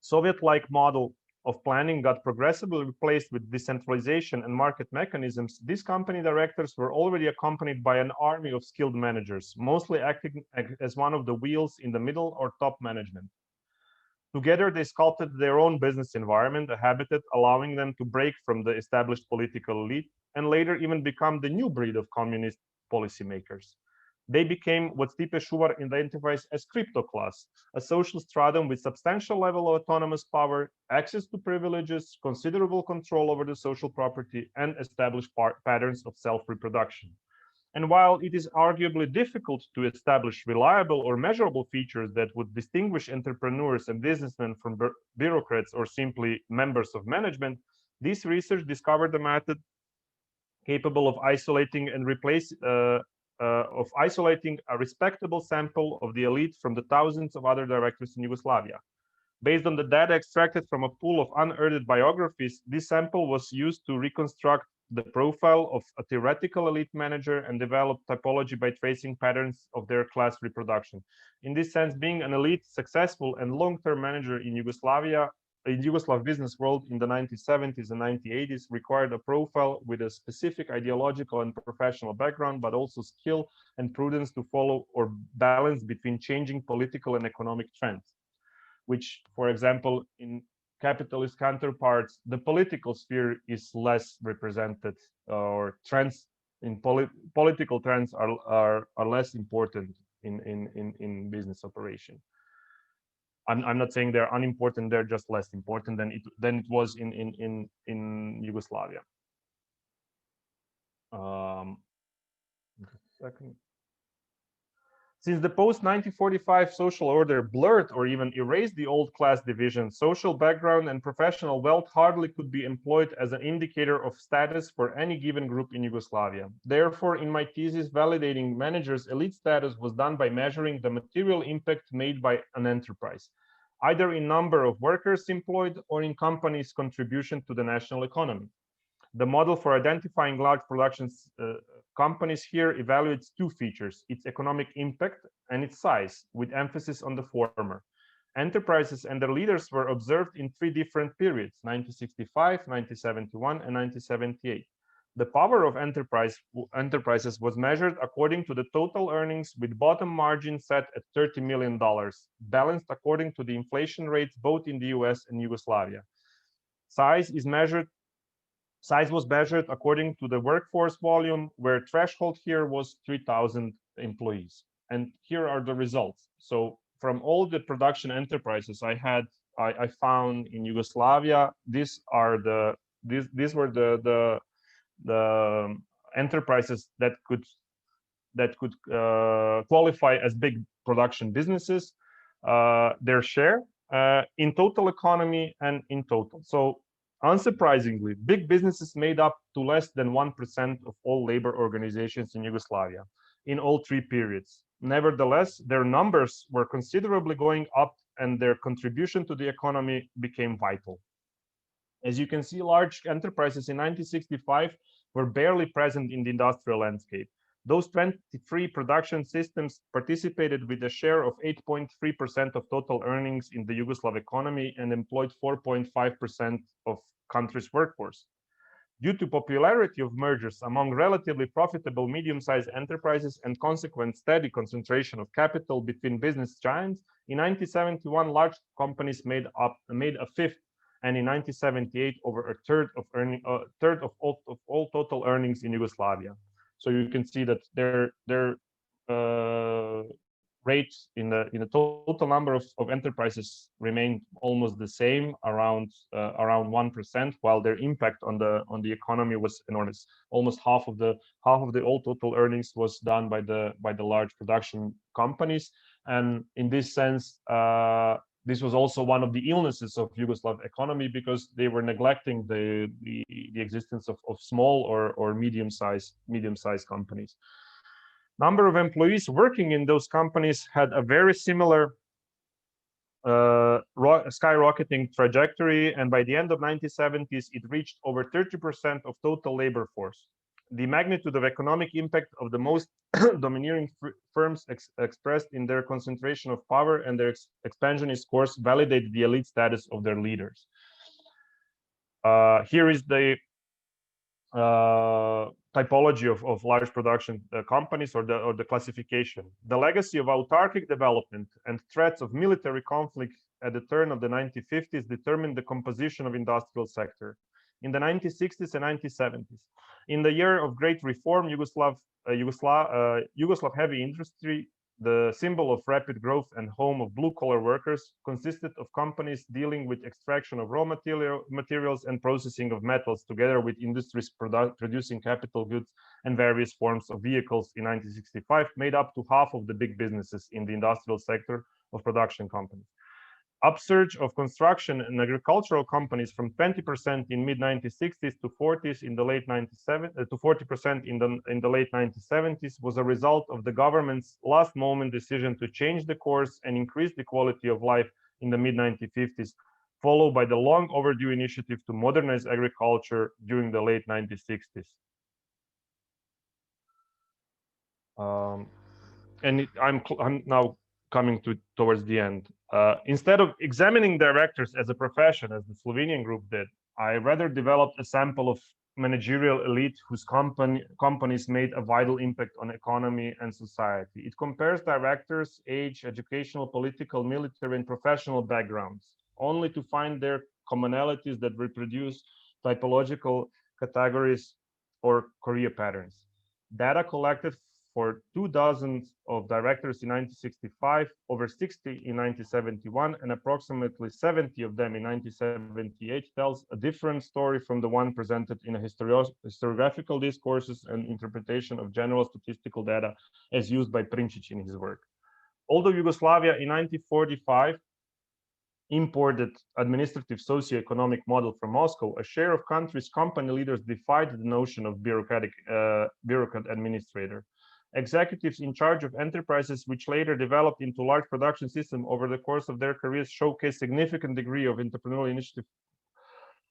Soviet-like model of planning got progressively replaced with decentralization and market mechanisms, these company directors were already accompanied by an army of skilled managers, mostly acting as one of the wheels in the middle or top management. Together, they sculpted their own business environment, a habitat allowing them to break from the established political elite and later even become the new breed of communist policymakers. They became what Stipe Šuvar identifies as crypto class, a social stratum with substantial level of autonomous power, access to privileges, considerable control over the social property, and established patterns of self-reproduction. And while it is arguably difficult to establish reliable or measurable features that would distinguish entrepreneurs and businessmen from bureaucrats or simply members of management, this research discovered a method capable of isolating a respectable sample of the elite from the thousands of other directors in Yugoslavia. Based on the data extracted from a pool of unearthed biographies, this sample was used to reconstruct the profile of a theoretical elite manager and develop typology by tracing patterns of their class reproduction. In this sense, being an elite, successful, and long-term manager in Yugoslavia, in Yugoslav business world in the 1970s and 1980s required a profile with a specific ideological and professional background, but also skill and prudence to follow or balance between changing political and economic trends, which, for example, in capitalist counterparts, the political sphere is less represented, or trends in political trends are less important in business operation. I'm not saying they're unimportant; they're just less important than it was in Yugoslavia. Just a second. Since the post-1945 social order blurred or even erased the old class division, social background and professional wealth hardly could be employed as an indicator of status for any given group in Yugoslavia. Therefore, in my thesis, validating managers' elite status was done by measuring the material impact made by an enterprise, either in number of workers employed or in companies' contribution to the national economy. The model for identifying large production companies here evaluates two features: its economic impact and its size, with emphasis on the former. Enterprises and their leaders were observed in three different periods: 1965, 1971, and 1978. The power of enterprises was measured according to the total earnings, with bottom margin set at $30 million, balanced according to the inflation rates both in the US and Yugoslavia. Size was measured according to the workforce volume, where threshold here was 3,000 employees. And here are the results. So from all the production enterprises I found in Yugoslavia, these were the enterprises that could qualify as big production businesses, their share in total economy and in total. So unsurprisingly, big businesses made up to less than 1% of all labor organizations in Yugoslavia in all three periods. Nevertheless, their numbers were considerably going up and their contribution to the economy became vital. As you can see, large enterprises in 1965 were barely present in the industrial landscape. Those 23 production systems participated with a share of 8.3% of total earnings in the Yugoslav economy and employed 4.5% of country's workforce. Due to popularity of mergers among relatively profitable medium-sized enterprises and consequent steady concentration of capital between business giants, in 1971 large companies made a fifth, and in 1978 over a third of all total earnings in Yugoslavia. So you can see that their rates in the total number of enterprises remained almost the same, around 1%, while their impact on the economy was enormous. Almost half of the all total earnings was done by the large production companies, and in this sense, this was also one of the illnesses of Yugoslav economy, because they were neglecting the existence of small or medium-sized companies. Number of employees working in those companies had a very similar skyrocketing trajectory, and by the end of 1970s, it reached over 30% of total labor force. The magnitude of economic impact of the most domineering firms expressed in their concentration of power and their expansionist course validated the elite status of their leaders. Here is the typology of large production companies, or the classification. The legacy of autarkic development and threats of military conflict at the turn of the 1950s determined the composition of industrial sector. In the 1960s and 1970s, in the year of great reform, Yugoslav heavy industry, the symbol of rapid growth and home of blue-collar workers, consisted of companies dealing with extraction of raw materials and processing of metals, together with industries producing capital goods and various forms of vehicles. In 1965, made up to half of the big businesses in the industrial sector of production companies. Upsurge of construction and agricultural companies from 20% in mid-1960s to 40s in the late 1970s to 40% in the late 1970s was a result of the government's last-moment decision to change the course and increase the quality of life in the mid-1950s, followed by the long overdue initiative to modernize agriculture during the late 1960s. I'm now coming towards the end. Instead of examining directors as a profession, as the Slovenian group did, I rather developed a sample of managerial elite whose companies made a vital impact on economy and society. It compares directors' age, educational, political, military, and professional backgrounds, only to find their commonalities that reproduce typological categories or career patterns. Data collected for 24 of directors in 1965, over 60 in 1971, and approximately 70 of them in 1978 tells a different story from the one presented in a historiographical discourses and interpretation of general statistical data as used by Princic in his work. Although Yugoslavia in 1945 imported administrative socio-economic model from Moscow, a share of country's company leaders defied the notion of bureaucrat administrator. Executives in charge of enterprises which later developed into large production systems over the course of their careers showcase significant degree of entrepreneurial initiative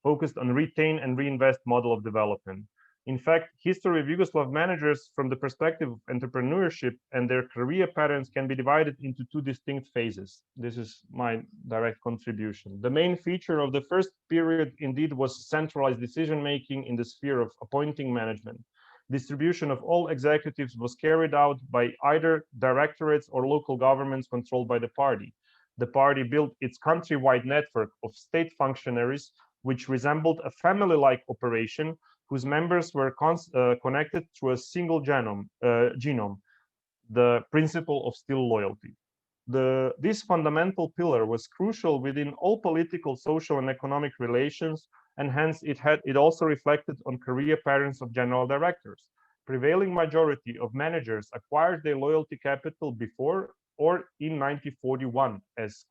focused on retain and reinvest model of development. In fact, history of Yugoslav managers from the perspective of entrepreneurship and their career patterns can be divided into two distinct phases. This is my direct contribution. The main feature of the first period indeed was centralized decision-making in the sphere of appointing management. Distribution of all executives was carried out by either directorates or local governments controlled by the party. The party built its countrywide network of state functionaries, which resembled a family-like operation whose members were connected through a single genome, the principle of still loyalty. This fundamental pillar was crucial within all political, social, and economic relations, and hence it also reflected on career patterns of general directors. Prevailing majority of managers acquired their loyalty capital before or in 1941 as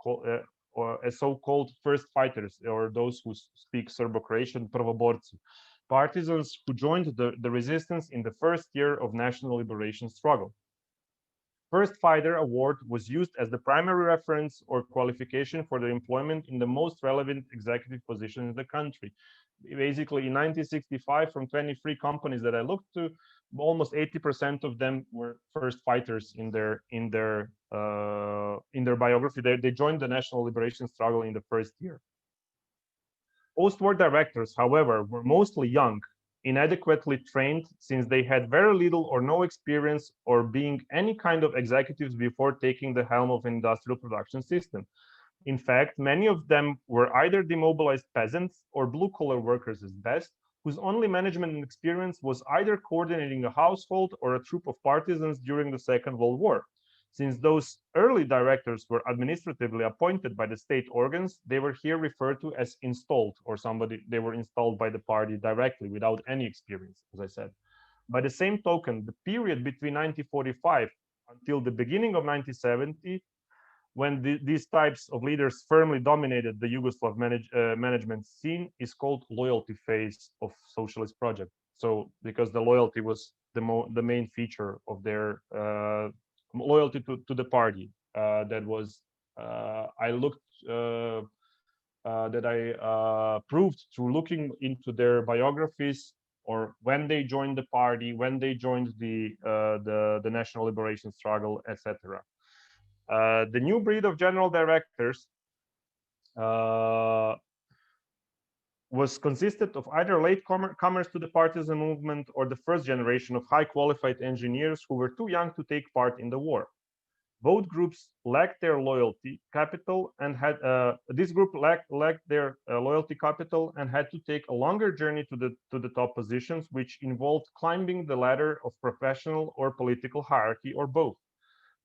so-called first fighters, or those who speak Serbo-Croatian, prvoborci, partisans who joined the resistance in the first year of national liberation struggle. First Fighter Award was used as the primary reference or qualification for the employment in the most relevant executive position in the country. Basically, in 1965, from 23 companies that I looked to, almost 80% of them were first fighters in their biography. They joined the national liberation struggle in the first year. Post-war directors, however, were mostly young inadequately trained since they had very little or no experience or being any kind of executives before taking the helm of an industrial production system. In fact, many of them were either demobilized peasants or blue-collar workers at best, whose only management experience was either coordinating a household or a troop of partisans during the Second World War. Since those early directors were administratively appointed by the state organs, they were here referred to as installed, or they were installed by the party directly without any experience, as I said. By the same token, the period between 1945 until the beginning of 1970, when these types of leaders firmly dominated the Yugoslav management scene, is called loyalty phase of socialist project. So because the loyalty was the main feature of their loyalty to the party, that was I looked that I proved through looking into their biographies, or when they joined the party, when they joined the national liberation struggle, etc. The new breed of general directors was consisted of either late comers to the partisan movement or the first generation of high qualified engineers who were too young to take part in the war. Both groups lacked their loyalty capital and had this group lacked their loyalty capital and had to take a longer journey to the top positions, which involved climbing the ladder of professional or political hierarchy, or both.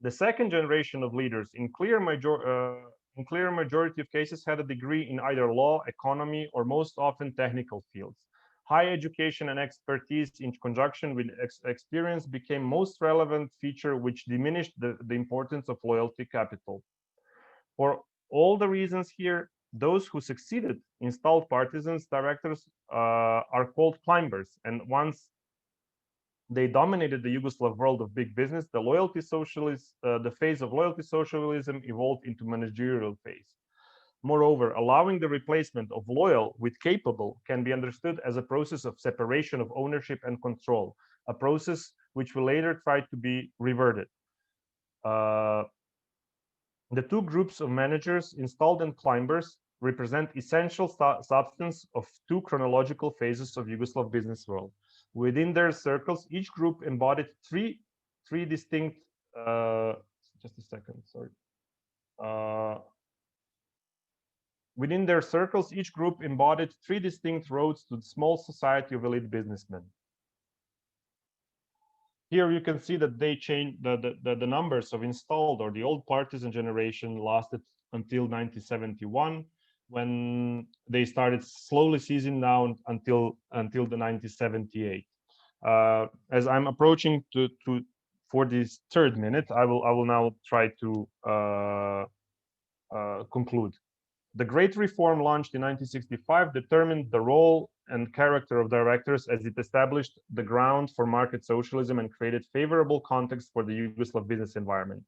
The second generation of leaders, in clear majority of cases, had a degree in either law, economy, or most often technical fields. High education and expertise in conjunction with experience became most relevant feature, which diminished the importance of loyalty capital. For all the reasons here, those who succeeded installed partisans directors are called climbers, and once they dominated the Yugoslav world of big business, the phase of loyalty socialism evolved into managerial phase. Moreover, allowing the replacement of loyal with capable can be understood as a process of separation of ownership and control, a process which will later try to be reverted. The two groups of managers, installed and climbers, represent essential substance of two chronological phases of Yugoslav business world. Within their circles, each group embodied three distinct. Just a second, sorry. Within their circles, each group embodied three distinct roads to the small society of elite businessmen. Here you can see that they changed the numbers of installed, or the old partisan generation lasted until 1971, when they started slowly ceasing down until the 1978. As I'm approaching for this third minute, I will now try to conclude. The Great Reform, launched in 1965, determined the role and character of directors as it established the ground for market socialism and created favorable context for the Yugoslav business environment.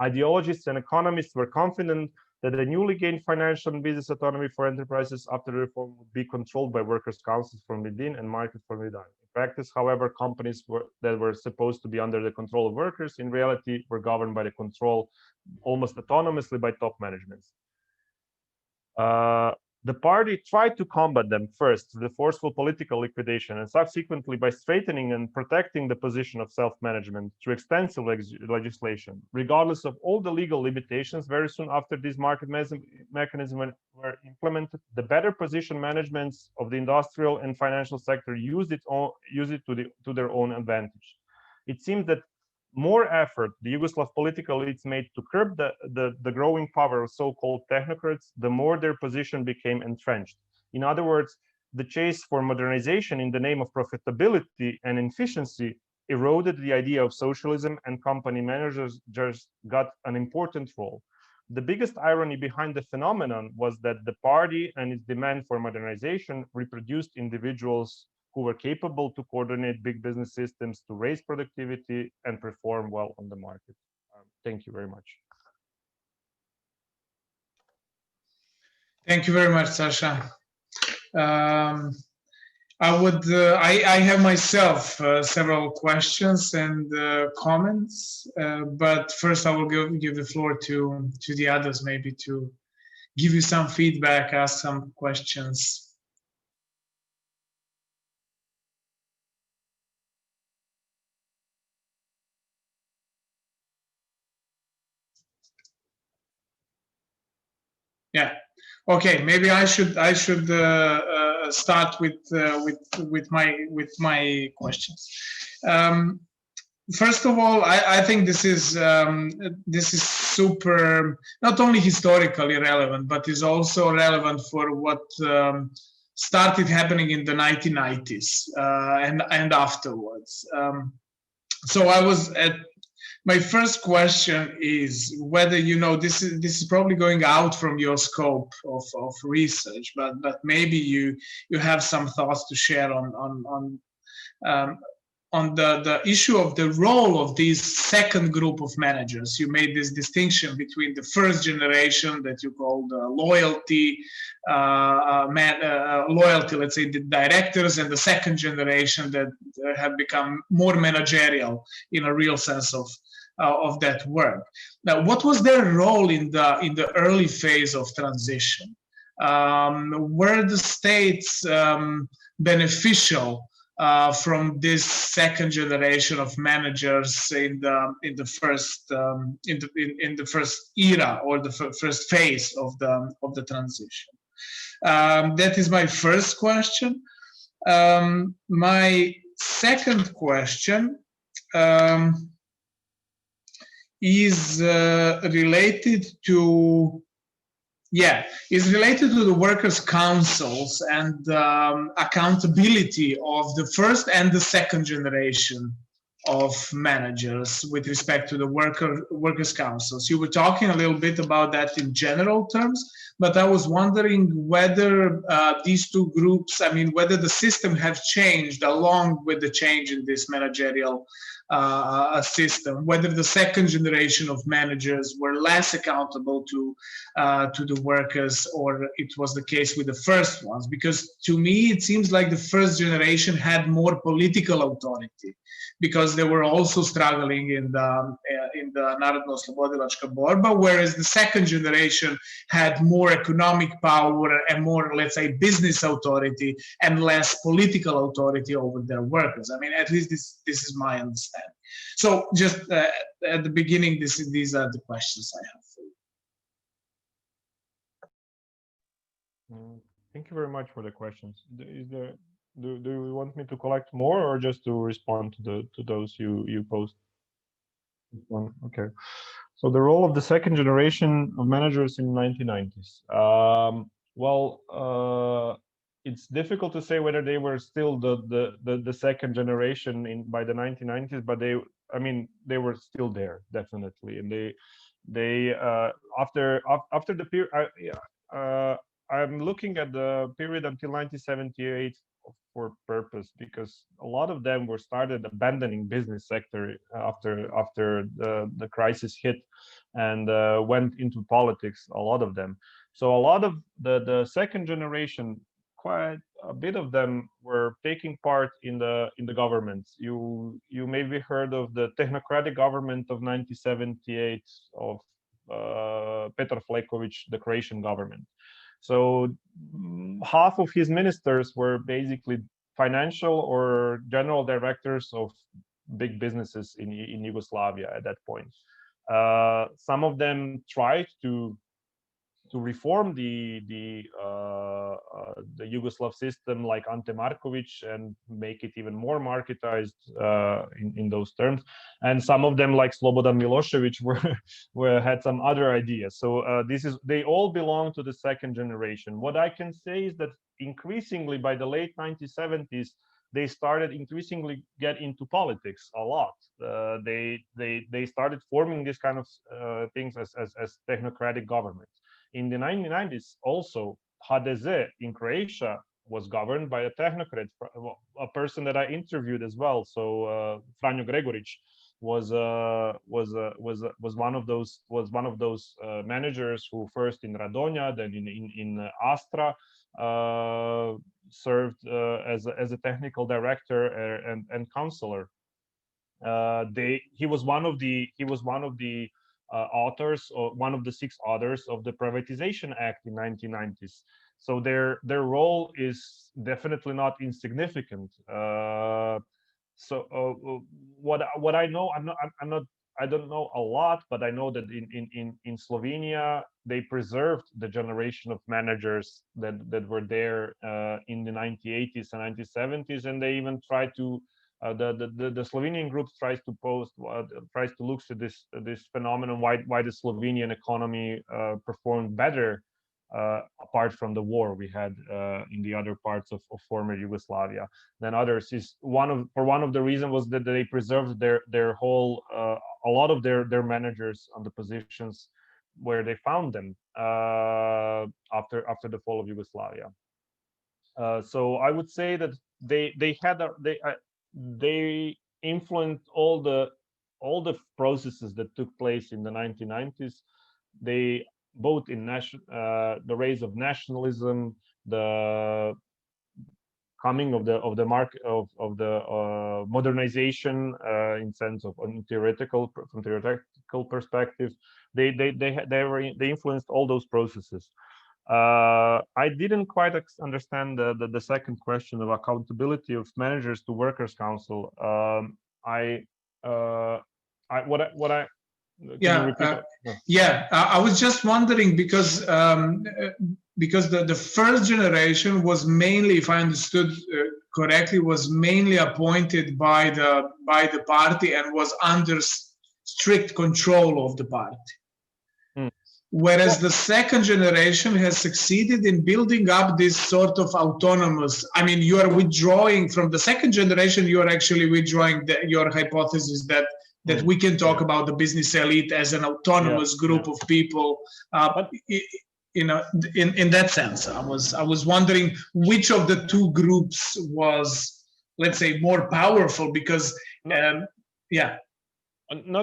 Ideologists and economists were confident that the newly gained financial and business autonomy for enterprises after the reform would be controlled by workers' councils from within and market from without. In practice, however, companies that were supposed to be under the control of workers, in reality, were governed by the control almost autonomously by top managements. The party tried to combat them first through the forceful political liquidation, and subsequently by strengthening and protecting the position of self-management through extensive legislation. Regardless of all the legal limitations, very soon after these market mechanisms were implemented, the better position managements of the industrial and financial sector used it to their own advantage. It seems that more effort the Yugoslav political elites made to curb the growing power of so-called technocrats, the more their position became entrenched. In other words, the chase for modernization in the name of profitability and efficiency eroded the idea of socialism, and company managers just got an important role. The biggest irony behind the phenomenon was that the party and its demand for modernization reproduced individuals who were capable to coordinate big business systems to raise productivity and perform well on the market. Thank you very much. Thank you very much, Saša. I have myself several questions and comments, but first I will give the floor to the others, maybe to give you some feedback, ask some questions. Okay, maybe I should start with my questions. First of all, I think this is super, not only historically relevant, but is also relevant for what started happening in the 1990s and afterwards. So I was at my first question is whether this is probably going out from your scope of research, but maybe you have some thoughts to share on the issue of the role of this second group of managers. You made this distinction between the first generation that you called loyalty, let's say the directors, and the second generation that have become more managerial in a real sense of that word. Now, what was their role in the early phase of transition? Were the states beneficial from this second generation of managers in the first era, or the first phase of the transition? That is my first question. My second question is related to the workers' councils and accountability of the first and the second generation of managers with respect to the workers' councils. You were talking a little bit about that in general terms, but I was wondering whether these two groups, whether the system have changed along with the change in this managerial system, whether the second generation of managers were less accountable to the workers, or it was the case with the first ones. Because to me, it seems like the first generation had more political authority, because they were also struggling in the Narodno-oslobodilačka borba, whereas the second generation had more economic power and more, let's say, business authority and less political authority over their workers. At least this is my understanding. So just at the beginning, these are the questions I have for you. Thank you very much for the questions. Do you want me to collect more, or just to respond to those you posed? Okay. So the role of the second generation of managers in the 1990s. It's difficult to say whether they were still the second generation by the 1990s, but they were still there, definitely, and they after the period. I'm looking at the period until 1978 for purpose, because a lot of them were started abandoning business sector after the crisis hit, and went into politics, a lot of them. So a lot of the second generation, quite a bit of them, were taking part in the governments. You maybe heard of the technocratic government of 1978 of Petar Fleković, the Croatian government. So half of his ministers were basically financial or general directors of big businesses in Yugoslavia at that point. Some of them tried to reform the Yugoslav system, like Ante Marković, and make it even more marketized in those terms. And some of them, like Slobodan Milošević, had some other ideas. So they all belong to the second generation. What I can say is that increasingly by the late 1970s, they started increasingly get into politics a lot. They started forming this kind of things as technocratic governments. In the 1990s, also, HDZ in Croatia was governed by a technocrat, a person that I interviewed as well. So Franjo Gregorić was one of those managers who first in Radonja, then in Astra, served as a technical director and counselor. He was one of the authors, or one of the 6 authors of the Privatization Act in 1990s. So their role is definitely not insignificant. What I know, I'm not I don't know a lot, but I know that in Slovenia they preserved the generation of managers that were there in the 1980s and 1970s, and they even try to the Slovenian group tries to look at this phenomenon, why the Slovenian economy performed better apart from the war we had in the other parts of former Yugoslavia than others. Is one of the reasons was that they preserved their whole a lot of their managers on the positions where they found them after the fall of Yugoslavia. So I would say that they influenced all the processes that took place in the 1990s. They both in the rise of nationalism, the coming of the market of the modernization in sense of from theoretical perspective. They influenced all those processes. I didn't quite understand the second question of accountability of managers to workers' council. What I can you repeat it? No. Yeah. I was just wondering because the first generation was mainly, if I understood correctly, was mainly appointed by the party and was under strict control of the party. Whereas the second generation has succeeded in building up this sort of autonomous. I mean, you are withdrawing from the second generation. You are actually withdrawing your hypothesis that we can talk about the business elite as an autonomous group of people. You know, in that sense, I was wondering which of the two groups was, let's say, more powerful, because not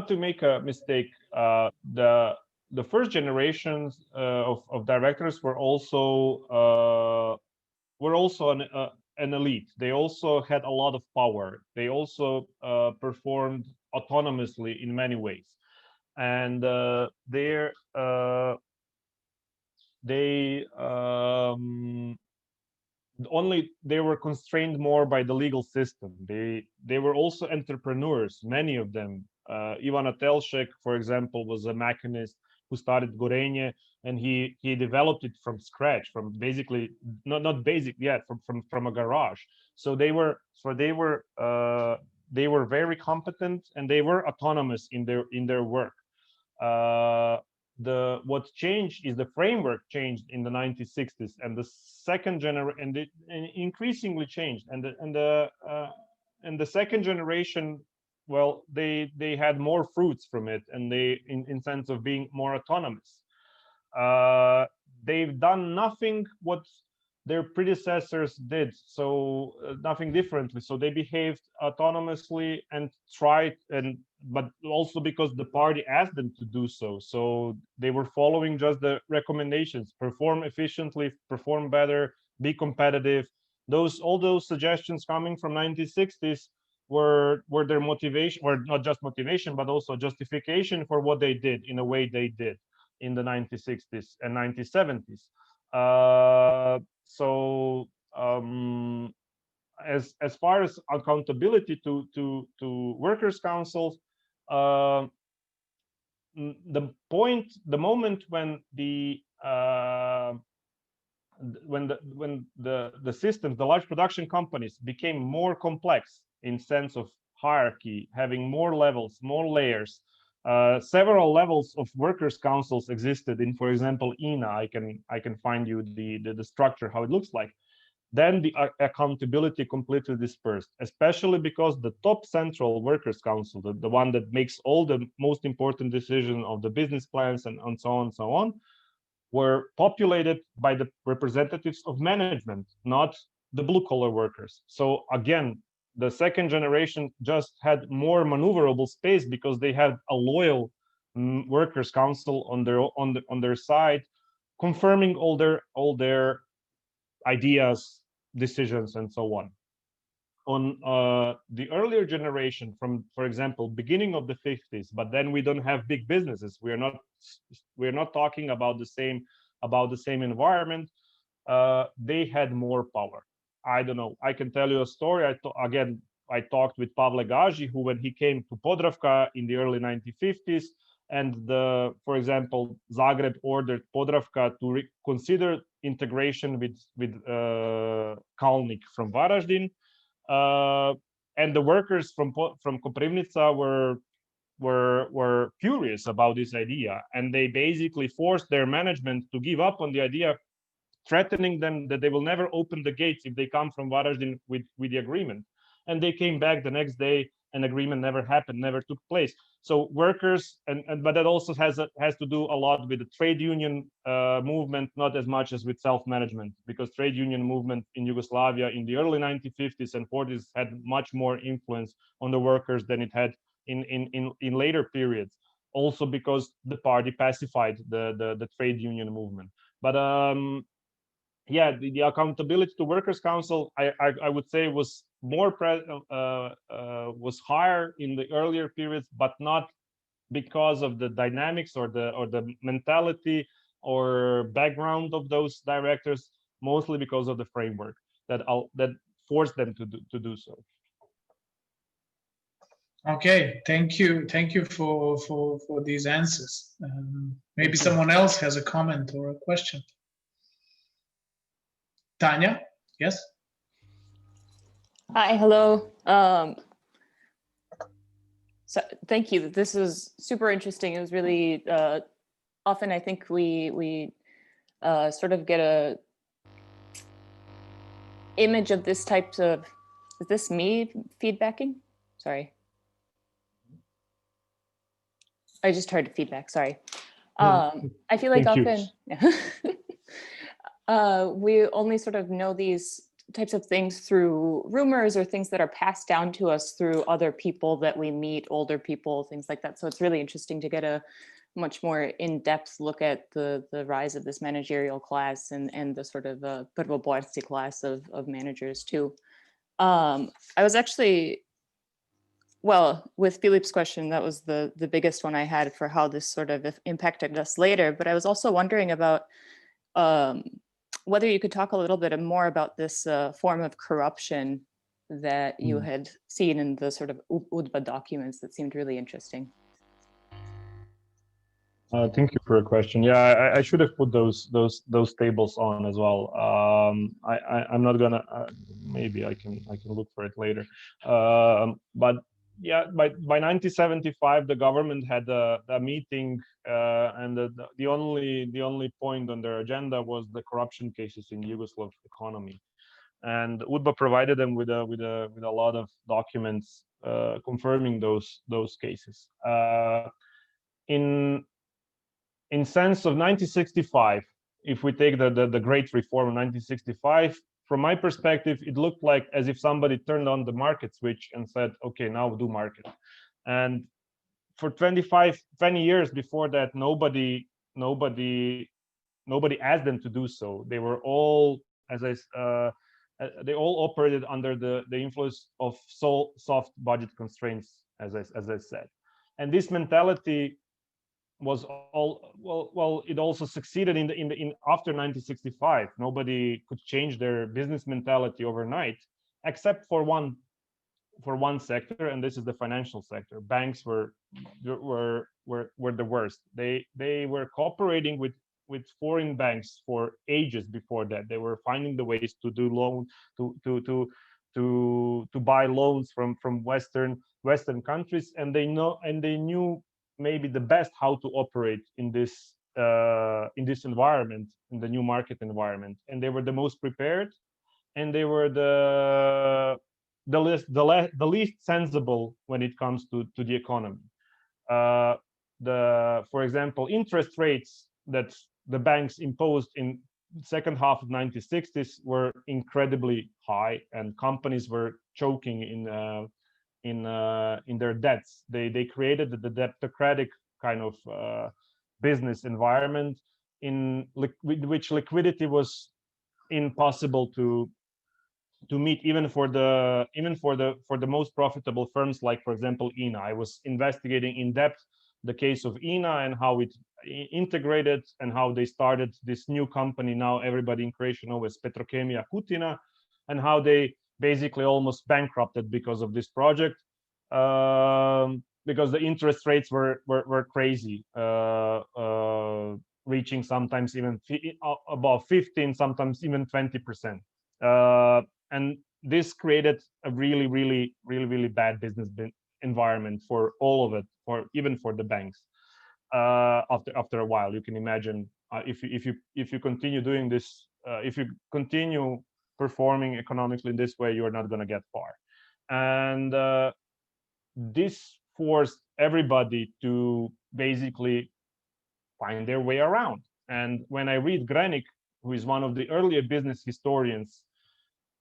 to make a mistake, the first generations of directors were also an elite. They also had a lot of power. They also performed autonomously in many ways, and they were constrained more by the legal system. They were also entrepreneurs, many of them. Ivan Atelšek, for example, was a mechanist who started Gorenje, and he developed it from scratch, from basically not basic yet, from a garage. So they were very competent, and they were autonomous in their work. What changed is the framework changed in the 1960s, and the second generation, and it increasingly changed, and the second generation, well, they had more fruits from it, and they in sense of being more autonomous. They've done nothing what their predecessors did, so nothing differently. So they behaved autonomously and tried, but also because the party asked them to do so. So they were following just the recommendations: perform efficiently, perform better, be competitive. All those suggestions coming from 1960s were their motivation, were not just motivation, but also justification for what they did in a way they did in the 1960s and 1970s. So as far as accountability to workers' councils, the moment when the systems, the large production companies, became more complex in sense of hierarchy, having more levels, more layers. Several levels of workers' councils existed in, for example, INA. I can find you the structure, how it looks like. Then the accountability completely dispersed, especially because the top central workers' council, the one that makes all the most important decisions of the business plans and so on, were populated by the representatives of management, not the blue-collar workers. So again, the second generation just had more maneuverable space because they had a loyal workers' council on their side, confirming all their ideas, decisions, and so on. On the earlier generation, from, for example, beginning of the 50s, but then we don't have big businesses. We're not talking about the same environment. They had more power. I don't know. I can tell you a story. Again, I talked with Pavle Gaži, who when he came to Podravka in the early 1950s, and for example, Zagreb ordered Podravka to consider integration with Kalnik from Varaždin, and the workers from Koprivnica were furious about this idea, and they basically forced their management to give up on the idea, threatening them that they will never open the gates if they come from Varaždin with the agreement. And they came back the next day, and agreement never happened, never took place. So workers, but that also has to do a lot with the trade union movement, not as much as with self-management, because trade union movement in Yugoslavia in the early 1950s and 40s had much more influence on the workers than it had in later periods. Also because the party pacified the trade union movement. But yeah, the accountability to workers' council, I would say, was more was higher in the earlier periods, but not because of the dynamics or the mentality or background of those directors, mostly because of the framework that forced them to do so. Okay, thank you for these answers. Maybe someone else has a comment or a question. Tanya, yes. Hi, hello. So thank you. This is super interesting. It was really often I think we sort of get a image of this type of. Is this me feedbacking? Sorry. I just heard feedback, sorry. I feel like often we only sort of know these types of things through rumors or things that are passed down to us through other people that we meet, older people, things like that. So it's really interesting to get a much more in-depth look at the rise of this managerial class and the sort of prvoborci class of managers too. I was actually, well, with Philip's question, that was the biggest one I had for how this sort of impacted us later. But I was also wondering about whether you could talk a little bit more about this form of corruption that you had seen in the sort of UDBA documents that seemed really interesting. Thank you for your question. Yeah, I should have put those tables on as well. I'm not gonna. Maybe I can look for it later. But yeah, by 1975, the government had a meeting, and the only point on their agenda was the corruption cases in Yugoslav economy, and UDBA provided them with a lot of documents confirming those cases. In sense of 1965, if we take the Great Reform of 1965, from my perspective, it looked like as if somebody turned on the market switch and said, okay, now do market. And for 20 years before that, nobody asked them to do so. They were all, they all operated under the influence of soft budget constraints, as I said. And this mentality was well, it also succeeded in after 1965. Nobody could change their business mentality overnight, except for one sector, and this is the financial sector. Banks were the worst. They were cooperating with foreign banks for ages before that. They were finding the ways to do loan to buy loans from Western countries, and they knew maybe the best how to operate in this environment, in the new market environment. And they were the most prepared, and they were the least sensible when it comes to the economy. For example, interest rates that the banks imposed in second half of 1960s were incredibly high, and companies were choking in their debts. They created the debtocratic kind of business environment in which liquidity was impossible to meet, even for the most profitable firms, like for example INA. I was investigating in depth the case of INA and how it integrated and how they started this new company. Now everybody in Croatia knows as Petrokemija Kutina, and how they basically almost bankrupted because of this project, because the interest rates were crazy, reaching sometimes even above 15, sometimes even 20%. And this created a really bad business environment for all of it, for even for the banks. After a while, you can imagine, if you continue doing this, if you continue performing economically in this way, you are not going to get far. And this forced everybody to basically find their way around. And when I read Grenic, who is one of the earlier business historians,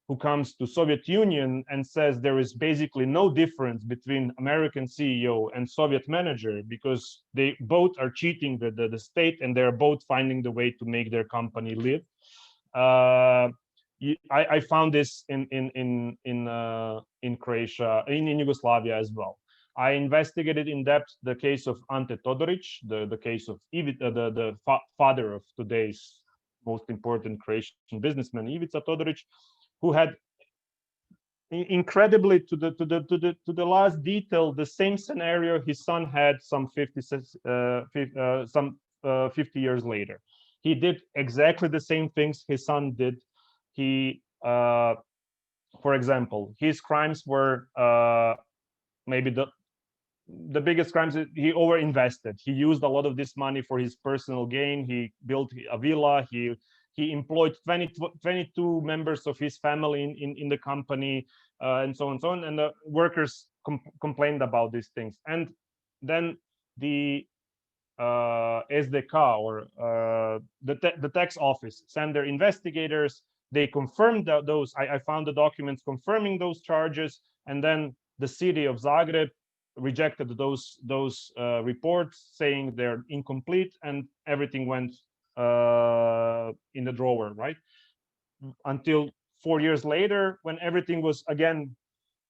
who comes to Soviet Union and says there is basically no difference between American CEO and Soviet manager, because they both are cheating the state, and they're both finding the way to make their company live. I found this in Croatia, in Yugoslavia as well. I investigated in depth the case of Ante Todoric, the case of the father of today's most important Croatian businessman, Ivica Todoric, who had incredibly to the last detail the same scenario his son had some 50 years later. He did exactly the same things his son did. He, for example, his crimes were maybe the biggest crimes. He overinvested. He used a lot of this money for his personal gain. He built a villa. He employed 22 members of his family in the company, and so on and so on. And the workers complained about these things. And then the SDK, or the tax office, sent their investigators. They confirmed those. I found the documents confirming those charges. And then the city of Zagreb rejected those reports, saying they're incomplete, and everything went in the drawer, right? Until 4 years later, when everything was again,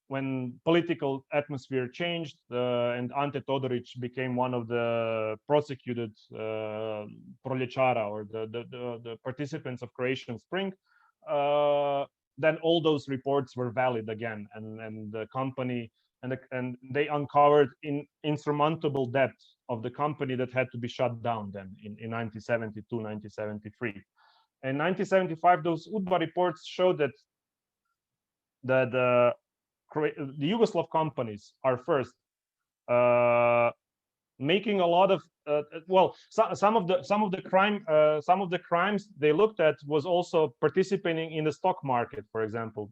when political atmosphere changed, and Ante Todoric became one of the prosecuted proljećara, or the participants of Croatian Spring, then all those reports were valid again, and the company, and they uncovered insurmountable debt of the company that had to be shut down then in 1972, 1973. In 1975, those UDBA reports showed that the Yugoslav companies are first making a lot of some of the crimes they looked at was also participating in the stock market, for example,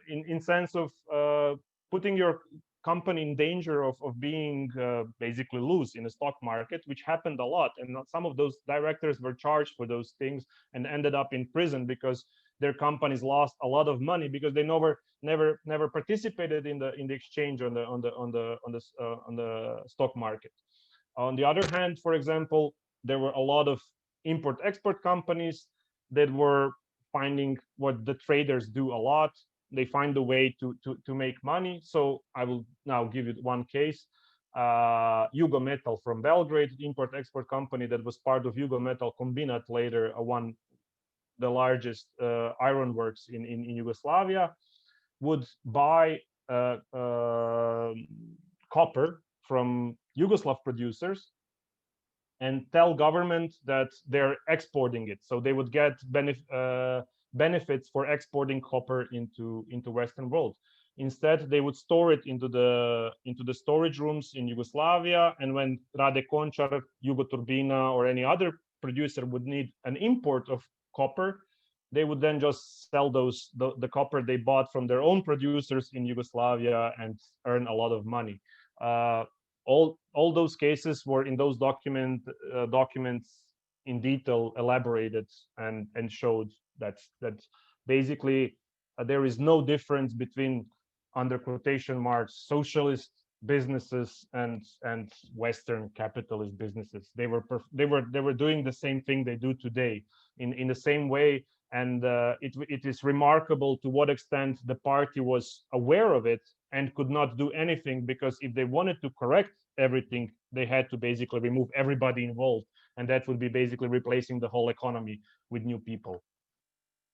in sense of putting your company in danger of being basically lose in the stock market, which happened a lot. And some of those directors were charged for those things and ended up in prison because their companies lost a lot of money because they never participated in the exchange on the stock market. On the other hand, for example, there were a lot of import-export companies that were finding what the traders do a lot. They find a way to make money. So I will now give you one case. Jugometal from Belgrade, import-export company that was part of Jugometal Kombinat, later the largest iron works in Yugoslavia, would buy copper from Yugoslav producers and tell government that they're exporting it. So they would get benefits for exporting copper into Western world. Instead, they would store it into the storage rooms in Yugoslavia. And when Rade Končar, Jugoturbina, or any other producer would need an import of copper, they would then just sell the copper they bought from their own producers in Yugoslavia and earn a lot of money. All those cases were in those documents in detail elaborated and showed that basically there is no difference between, under quotation marks, socialist businesses and Western capitalist businesses. They were doing the same thing they do today in the same way. And it is remarkable to what extent the party was aware of it and could not do anything, because if they wanted to correct everything, they had to basically remove everybody involved, and that would be basically replacing the whole economy with new people.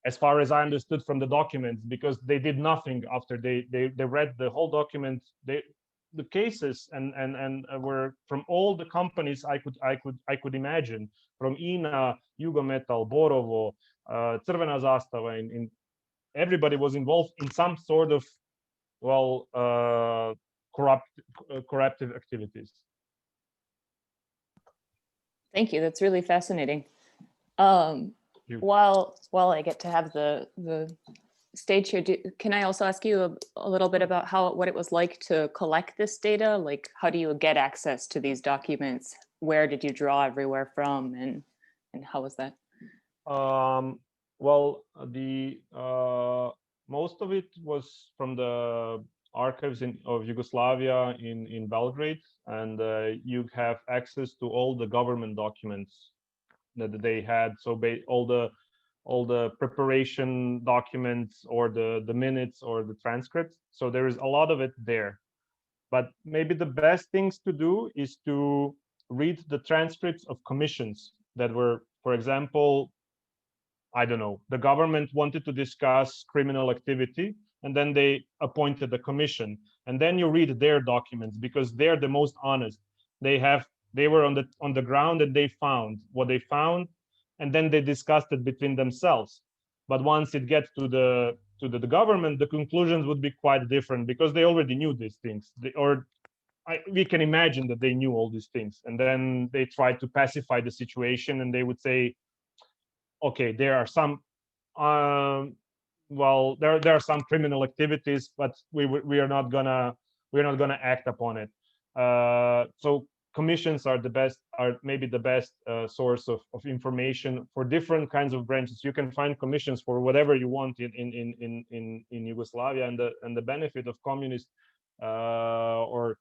as far as I understood from the documents, because they did nothing after they read the whole document. The cases and were from all the companies I could imagine, from INA, Jugometal, Borovo, Crvena Zastava, in everybody was involved in some sort of, well, corruptive activities. Thank you. That's really fascinating. While I get to have the stage here, can I also ask you a little bit about what it was like to collect this data? Like, how do you get access to these documents? Where did you draw everywhere from, and how was that? Well, the most of it was from the archives of Yugoslavia in Belgrade, and you have access to all the government documents that they had. So all the preparation documents, or the minutes, or the transcripts. So there is a lot of it there. But maybe the best things to do is to read the transcripts of commissions that were, for example, I don't know, the government wanted to discuss criminal activity, and then they appointed a commission. And then you read their documents, because they're the most honest. They were on the ground, and they found what they found, and then they discussed it between themselves. But once it gets to the government, the conclusions would be quite different, because they already knew these things, we can imagine that they knew all these things. And then they tried to pacify the situation, and they would say, okay, there are some there are some criminal activities, but we are not gonna act upon it. So commissions are maybe the best source of information for different kinds of branches. You can find commissions for whatever you want in Yugoslavia, and the benefit of communist or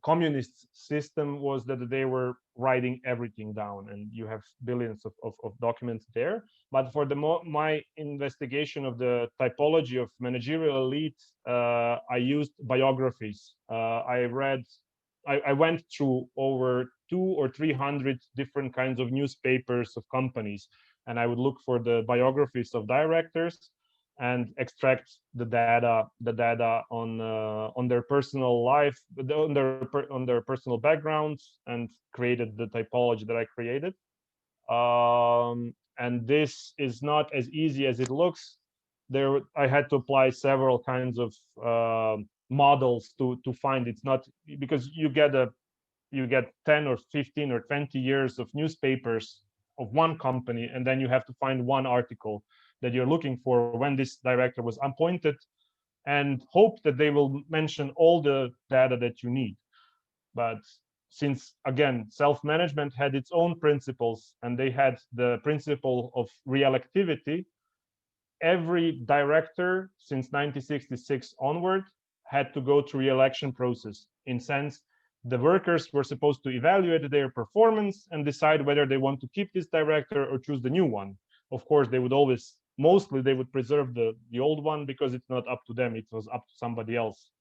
communist system was that they were writing everything down, and you have billions of documents there. But for my investigation of the typology of managerial elite, I used biographies. I went through over 200 or 300 different kinds of newspapers of companies, and I would look for the biographies of directors and extract the data on their personal life, on their personal backgrounds, and created the typology that I created. And this is not as easy as it looks. I had to apply several kinds of models to find. It's not, because you get 10 or 15 or 20 years of newspapers of one company, and then you have to find one article that you're looking for when this director was appointed, and hope that they will mention all the data that you need. But since, again, self-management had its own principles, and they had the principle of real activity, every director since 1966 onward had to go through re-election process. In sense, the workers were supposed to evaluate their performance and decide whether they want to keep this director or choose the new one. Of course, they would mostly they would preserve the old one, because it's not up to them, it was up to somebody else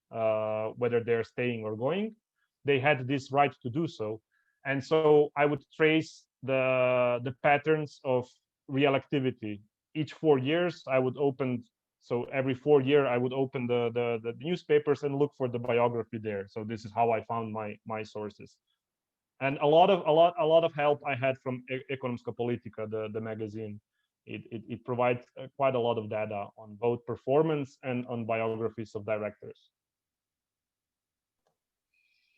whether they're staying or going. They had this right to do so. And so I would trace the patterns of real activity. Each 4 years I would open, so every 4 years I would open the newspapers and look for the biography there. So this is how I found my sources. And a lot of help I had from Ekonomska Politika, the magazine. It provides quite a lot of data on both performance and on biographies of directors.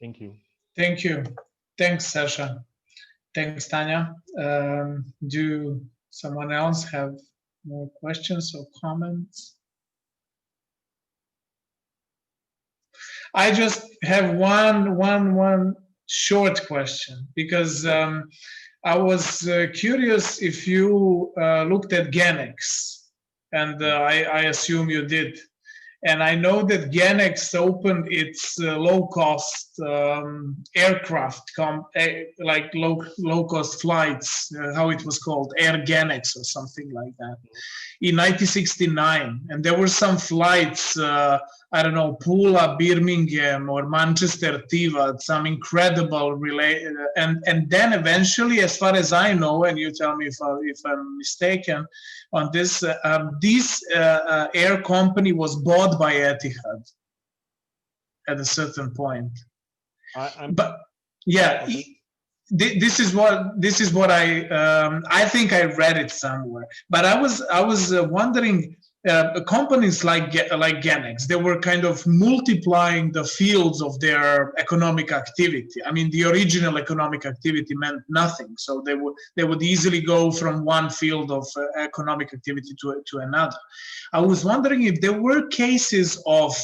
Thank you. Thank you. Thanks, Saša. Thanks, Tanya. Do someone else have more questions or comments? I just have one short question, because I was curious if you looked at Genex, and I assume you did. And I know that Genex opened its low-cost aircraft, like low-cost flights, how it was called, Air Genex or something like that, in 1969. And there were some flights I don't know, Pula, Birmingham, or Manchester, Tivat, some incredible and then eventually, as far as I know, and you tell me if I'm mistaken on this, this air company was bought by Etihad at a certain point. But yeah. Okay. This is what I think I read it somewhere, but I was wondering, companies like Genex, they were kind of multiplying the fields of their economic activity. I mean, the original economic activity meant nothing, so they would easily go from one field of economic activity to another. I was wondering if there were cases of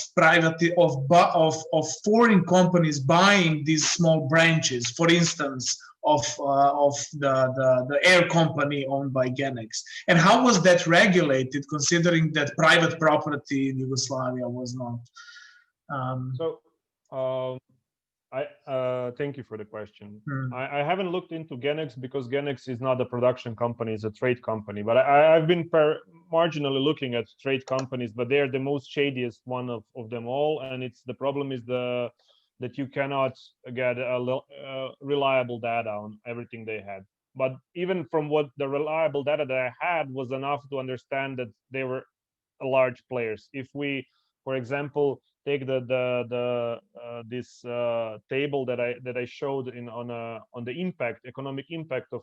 foreign companies buying these small branches, for instance, of the air company owned by Genex, and how was that regulated, considering that private property in Yugoslavia was not. I thank you for the question. I haven't looked into Genex because Genex is not a production company; it's a trade company. But I've been marginally looking at trade companies, but they're the most shadiest one of them all. And the problem is that you cannot get reliable data on everything they had. But even from what the reliable data that I had was enough to understand that they were large players. If we, for example, take this table that I showed on the economic impact of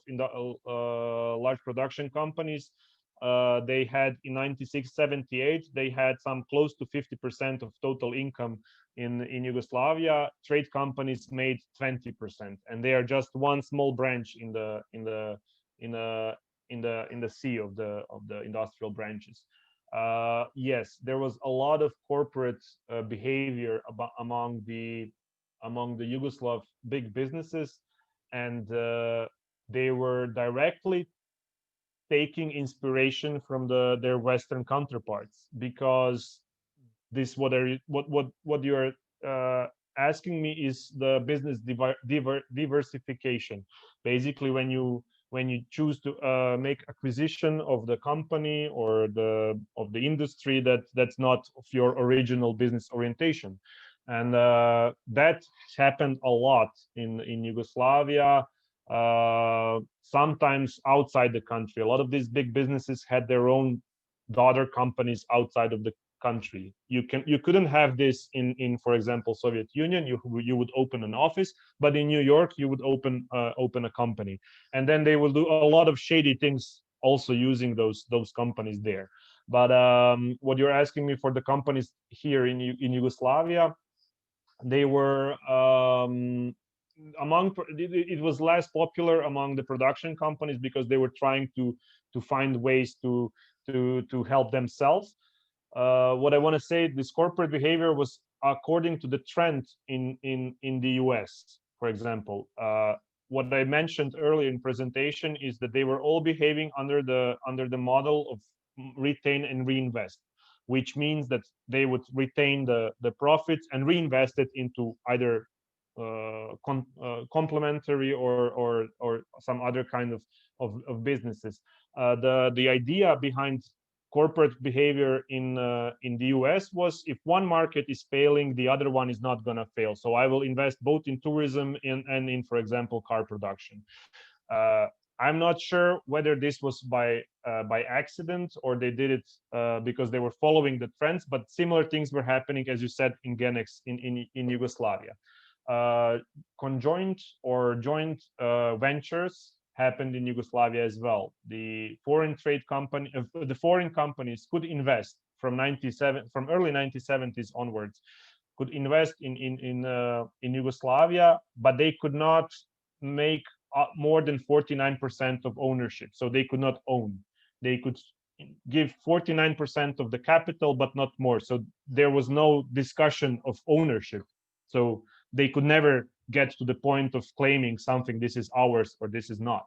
large production companies, they had in 96-78 they had some close to 50% of total income in Yugoslavia. Trade companies made 20%, and they are just one small branch in the sea of the industrial branches. Yes, there was a lot of corporate behavior among the Yugoslav big businesses, and they were directly taking inspiration from their Western counterparts, because this what you are asking me is the business diversification. Basically, when you choose to make acquisition of the company or of the industry that's not of your original business orientation, and that happened a lot in Yugoslavia. Sometimes outside the country, a lot of these big businesses had their own daughter companies outside of the country. You couldn't have this in for example, Soviet Union. You would open an office, but in New York you would open a company, and then they will do a lot of shady things also using those companies there. But what you're asking me for the companies here in Yugoslavia, they were it was less popular among the production companies because they were trying to find ways to help themselves. What I want to say, this corporate behavior was according to the trend in the US, for example. What I mentioned earlier in presentation is that they were all behaving under the model of retain and reinvest, which means that they would retain the profits and reinvest it into either complementary or some other kind of businesses. The idea behind corporate behavior in the US was, if one market is failing, the other one is not going to fail. So I will invest both in tourism and in, for example, car production. I'm not sure whether this was by accident or they did it because they were following the trends, but similar things were happening, as you said, in Genex in Yugoslavia. Conjoint or joint ventures happened in Yugoslavia as well. The foreign companies could invest from early 1970s onwards, could invest in Yugoslavia, but they could not make more than 49% of ownership. So they could not own. They could give 49% of the capital, but not more. So there was no discussion of ownership. So they could never get to the point of claiming something, this is ours or this is not.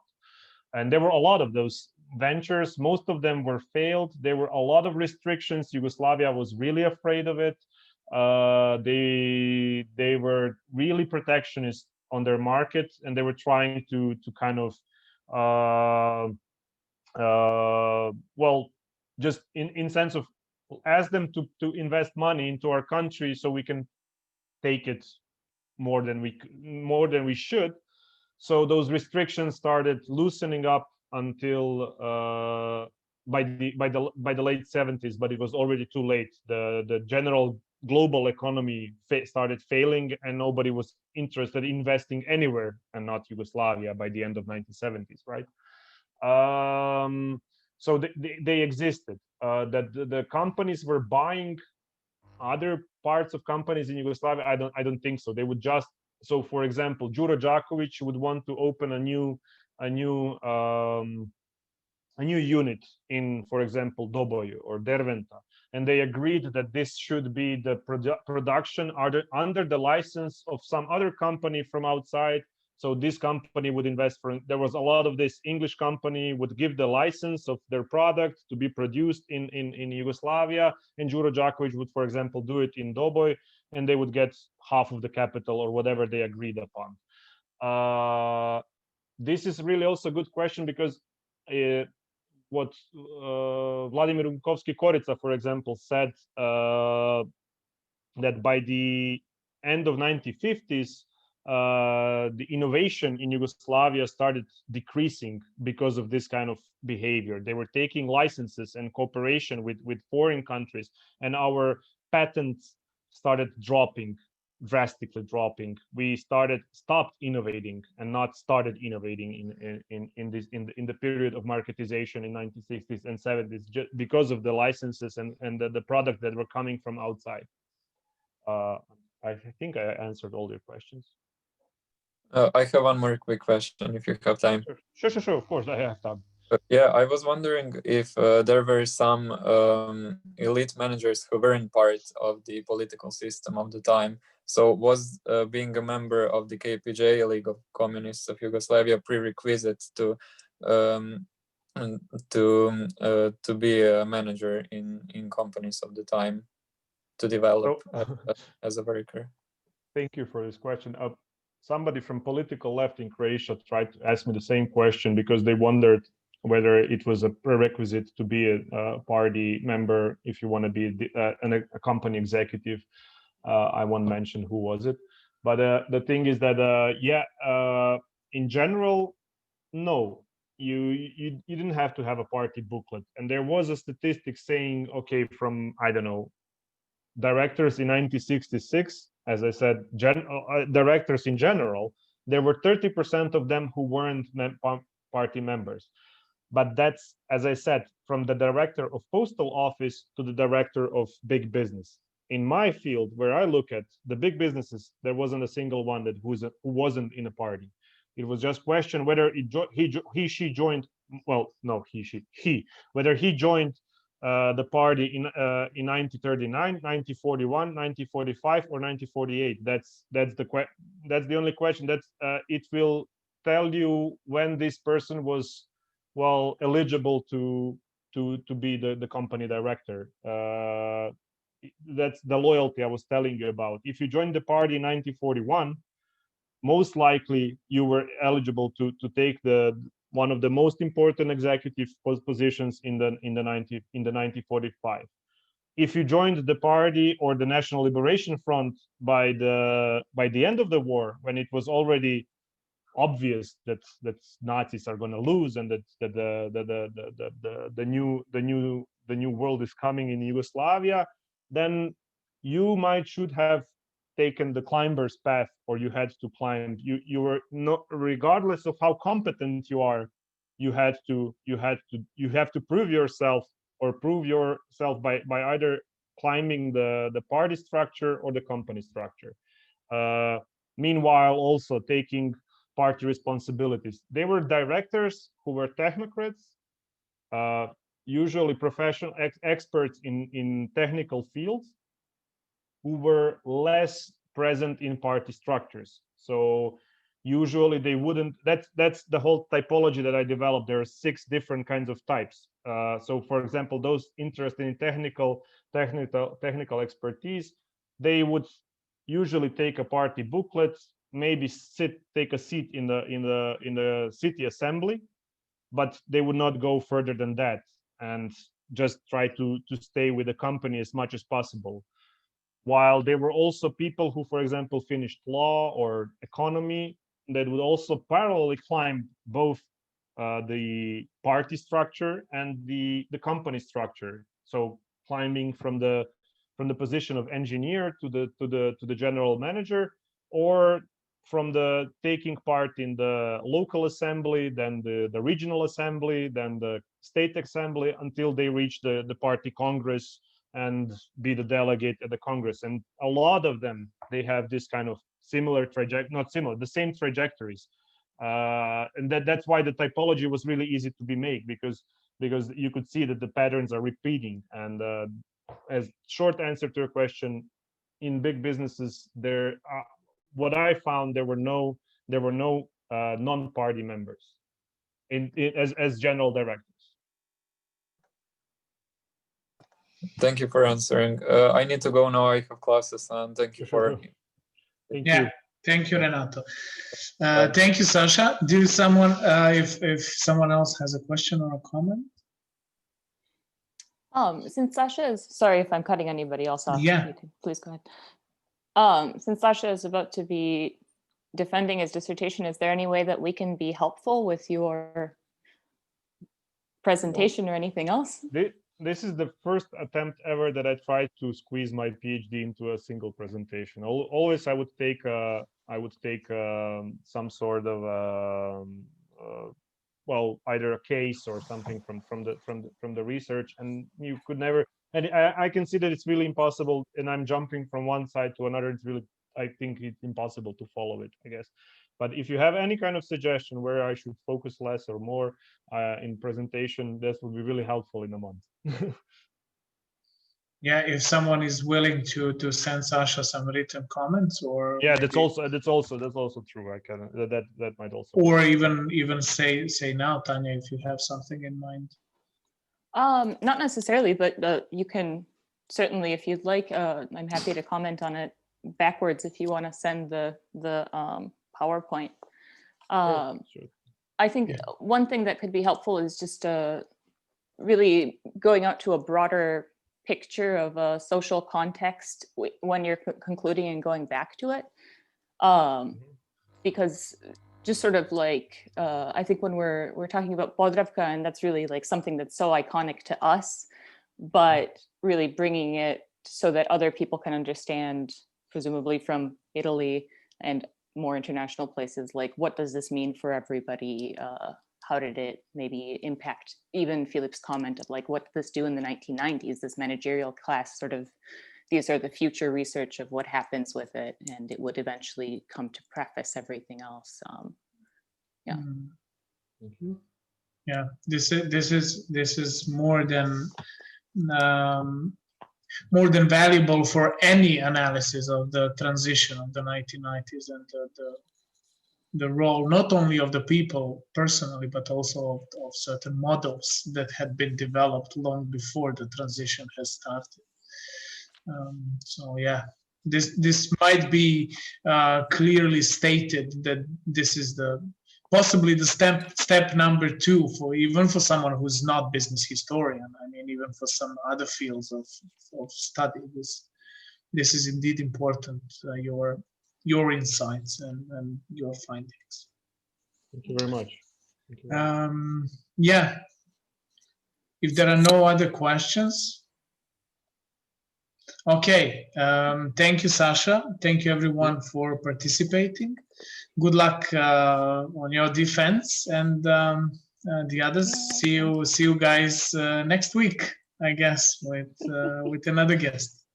And there were a lot of those ventures. Most of them were failed. There were a lot of restrictions. Yugoslavia was really afraid of it. They were really protectionist on their market, and they were trying to kind of well, just in sense of ask them to invest money into our country so we can take it more than we should. So those restrictions started loosening up until by the late 70s, but it was already too late. The general global economy started failing, and nobody was interested in investing anywhere, and not Yugoslavia, by the end of 1970s, right? So they existed. That the companies were buying other parts of companies in Yugoslavia, I don't think so. They would just, so for example, Đuro Đaković would want to open a new unit in, for example, Doboj or Derventa, and they agreed that this should be the production under the license of some other company from outside. So this company would invest there was a lot of this English company would give the license of their product to be produced in Yugoslavia, and Đuro Đaković would, for example, do it in Doboj, and they would get half of the capital or whatever they agreed upon. This is really also a good question, because what Vladimir Unkovski-Korica, for example, said that by the end of 1950s, the innovation in Yugoslavia started decreasing because of this kind of behavior. They were taking licenses and cooperation with foreign countries, and our patents started drastically dropping. We stopped innovating and not started innovating in the period of marketization in 1960s and 70s, just because of the licenses and the product that were coming from outside. I think I answered all your questions. I have one more quick question, if you have time. Sure. Of course, I have time. Yeah, I was wondering if there were some elite managers who weren't part of the political system of the time. So was being a member of the KPJ, League of Communists of Yugoslavia, prerequisite to be a manager in companies of the time, to develop as a worker? Thank you for this question. Somebody from political left in Croatia tried to ask me the same question, because they wondered whether it was a prerequisite to be a party member if you want to be a company executive. I won't mention who was it, but the thing is that in general, no, you didn't have to have a party booklet. And there was a statistic saying, okay, from, I don't know, directors in 1966, as I said, directors in general, there were 30% of them who weren't party members. But that's, as I said, from the director of postal office to the director of big business. In my field, where I look at the big businesses, there wasn't a single one who wasn't in a party. It was just question whether she joined. Well, no, whether he joined the party in 1939, 1941, 1945, or 1948. That's the only question. It will tell you when this person was eligible to be the company director. That's the loyalty I was telling you about. If you joined the party in 1941, most likely you were eligible to take one of the most important executive positions in the 1945. If you joined the party or the National Liberation Front by the end of the war, when it was already obvious that Nazis are going to lose and that the new world is coming in Yugoslavia, then you should have taken the climber's path, or you had to climb. You were not, regardless of how competent you are, you have to prove yourself, or prove yourself by either climbing the party structure or the company structure. Meanwhile, also taking party responsibilities. They were directors who were technocrats, usually professional experts in technical fields, who were less present in party structures. So usually they wouldn't. That's the whole typology that I developed. There are 6 different kinds of types. So, for example, those interested in technical expertise, they would usually take a party booklet, maybe take a seat in the city assembly, but they would not go further than that. And just try to stay with the company as much as possible. While there were also people who, for example, finished law or economy that would also parallelly climb both the party structure and the company structure. So climbing from the position of engineer to the general manager, or from the taking part in the local assembly, then the regional assembly, then the state assembly, until they reach the party congress and be the delegate at the congress. And a lot of them, they have this kind of similar not similar, the same trajectories. And that's why the typology was really easy to be made, because you could see that the patterns are repeating. And as short answer to your question, in big businesses, what I found, there were no non-party members as general directors. Thank you for answering. I need to go now. I have classes, and thank you for. Thank you. Thank you, Renato. Thank you, Saša. If someone else has a question or a comment? Since Saša is, sorry if I'm cutting anybody else off. Yeah. You can, please go ahead. Since Saša is about to be defending his dissertation, is there any way that we can be helpful with your presentation or anything else? This is the first attempt ever that I tried to squeeze my PhD into a single presentation. Always I would take some sort of well, either a case or something from the research, and you could never. And I can see that it's really impossible, and I'm jumping from one side to another. It's really, I think it's impossible to follow it, I guess. But if you have any kind of suggestion where I should focus less or more in presentation, this would be really helpful in a month. Yeah, if someone is willing to send Saša some written comments, or yeah, maybe, that's also true. I can that might also. Or even say now, Tanya, if you have something in mind. Not necessarily, but you can certainly, if you'd like. I'm happy to comment on it backwards if you want to send the PowerPoint. Sure. I think one thing that could be helpful is just really going out to a broader picture of a social context when you're concluding and going back to it. Because just sort of like, I think when we're talking about Podravka, and that's really like something that's so iconic to us, but really bringing it so that other people can understand, presumably from Italy and more international places, like what does this mean for everybody? How did it maybe impact even Philip's comment of like, what did this do in the 1990s, this managerial class sort of, these are the future research of what happens with it, and it would eventually come to preface everything else. Yeah. Yeah, this is more than valuable for any analysis of the transition of the 1990s and the role not only of the people personally, but also of certain models that had been developed long before the transition has started. So yeah, this might be clearly stated that this is possibly the step number 2 for someone who's not business historian. I mean, even for some other fields of study, this is indeed important. Your insights and your findings. Thank you very much. Yeah. If there are no other questions. Okay. Thank you, Saša. Thank you, everyone, for participating. Good luck on your defense, and the others. See you guys next week, I guess, with another guest.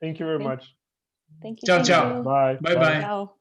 Thank you very much. Thank you. Ciao, ciao. Bye. Bye. Ciao.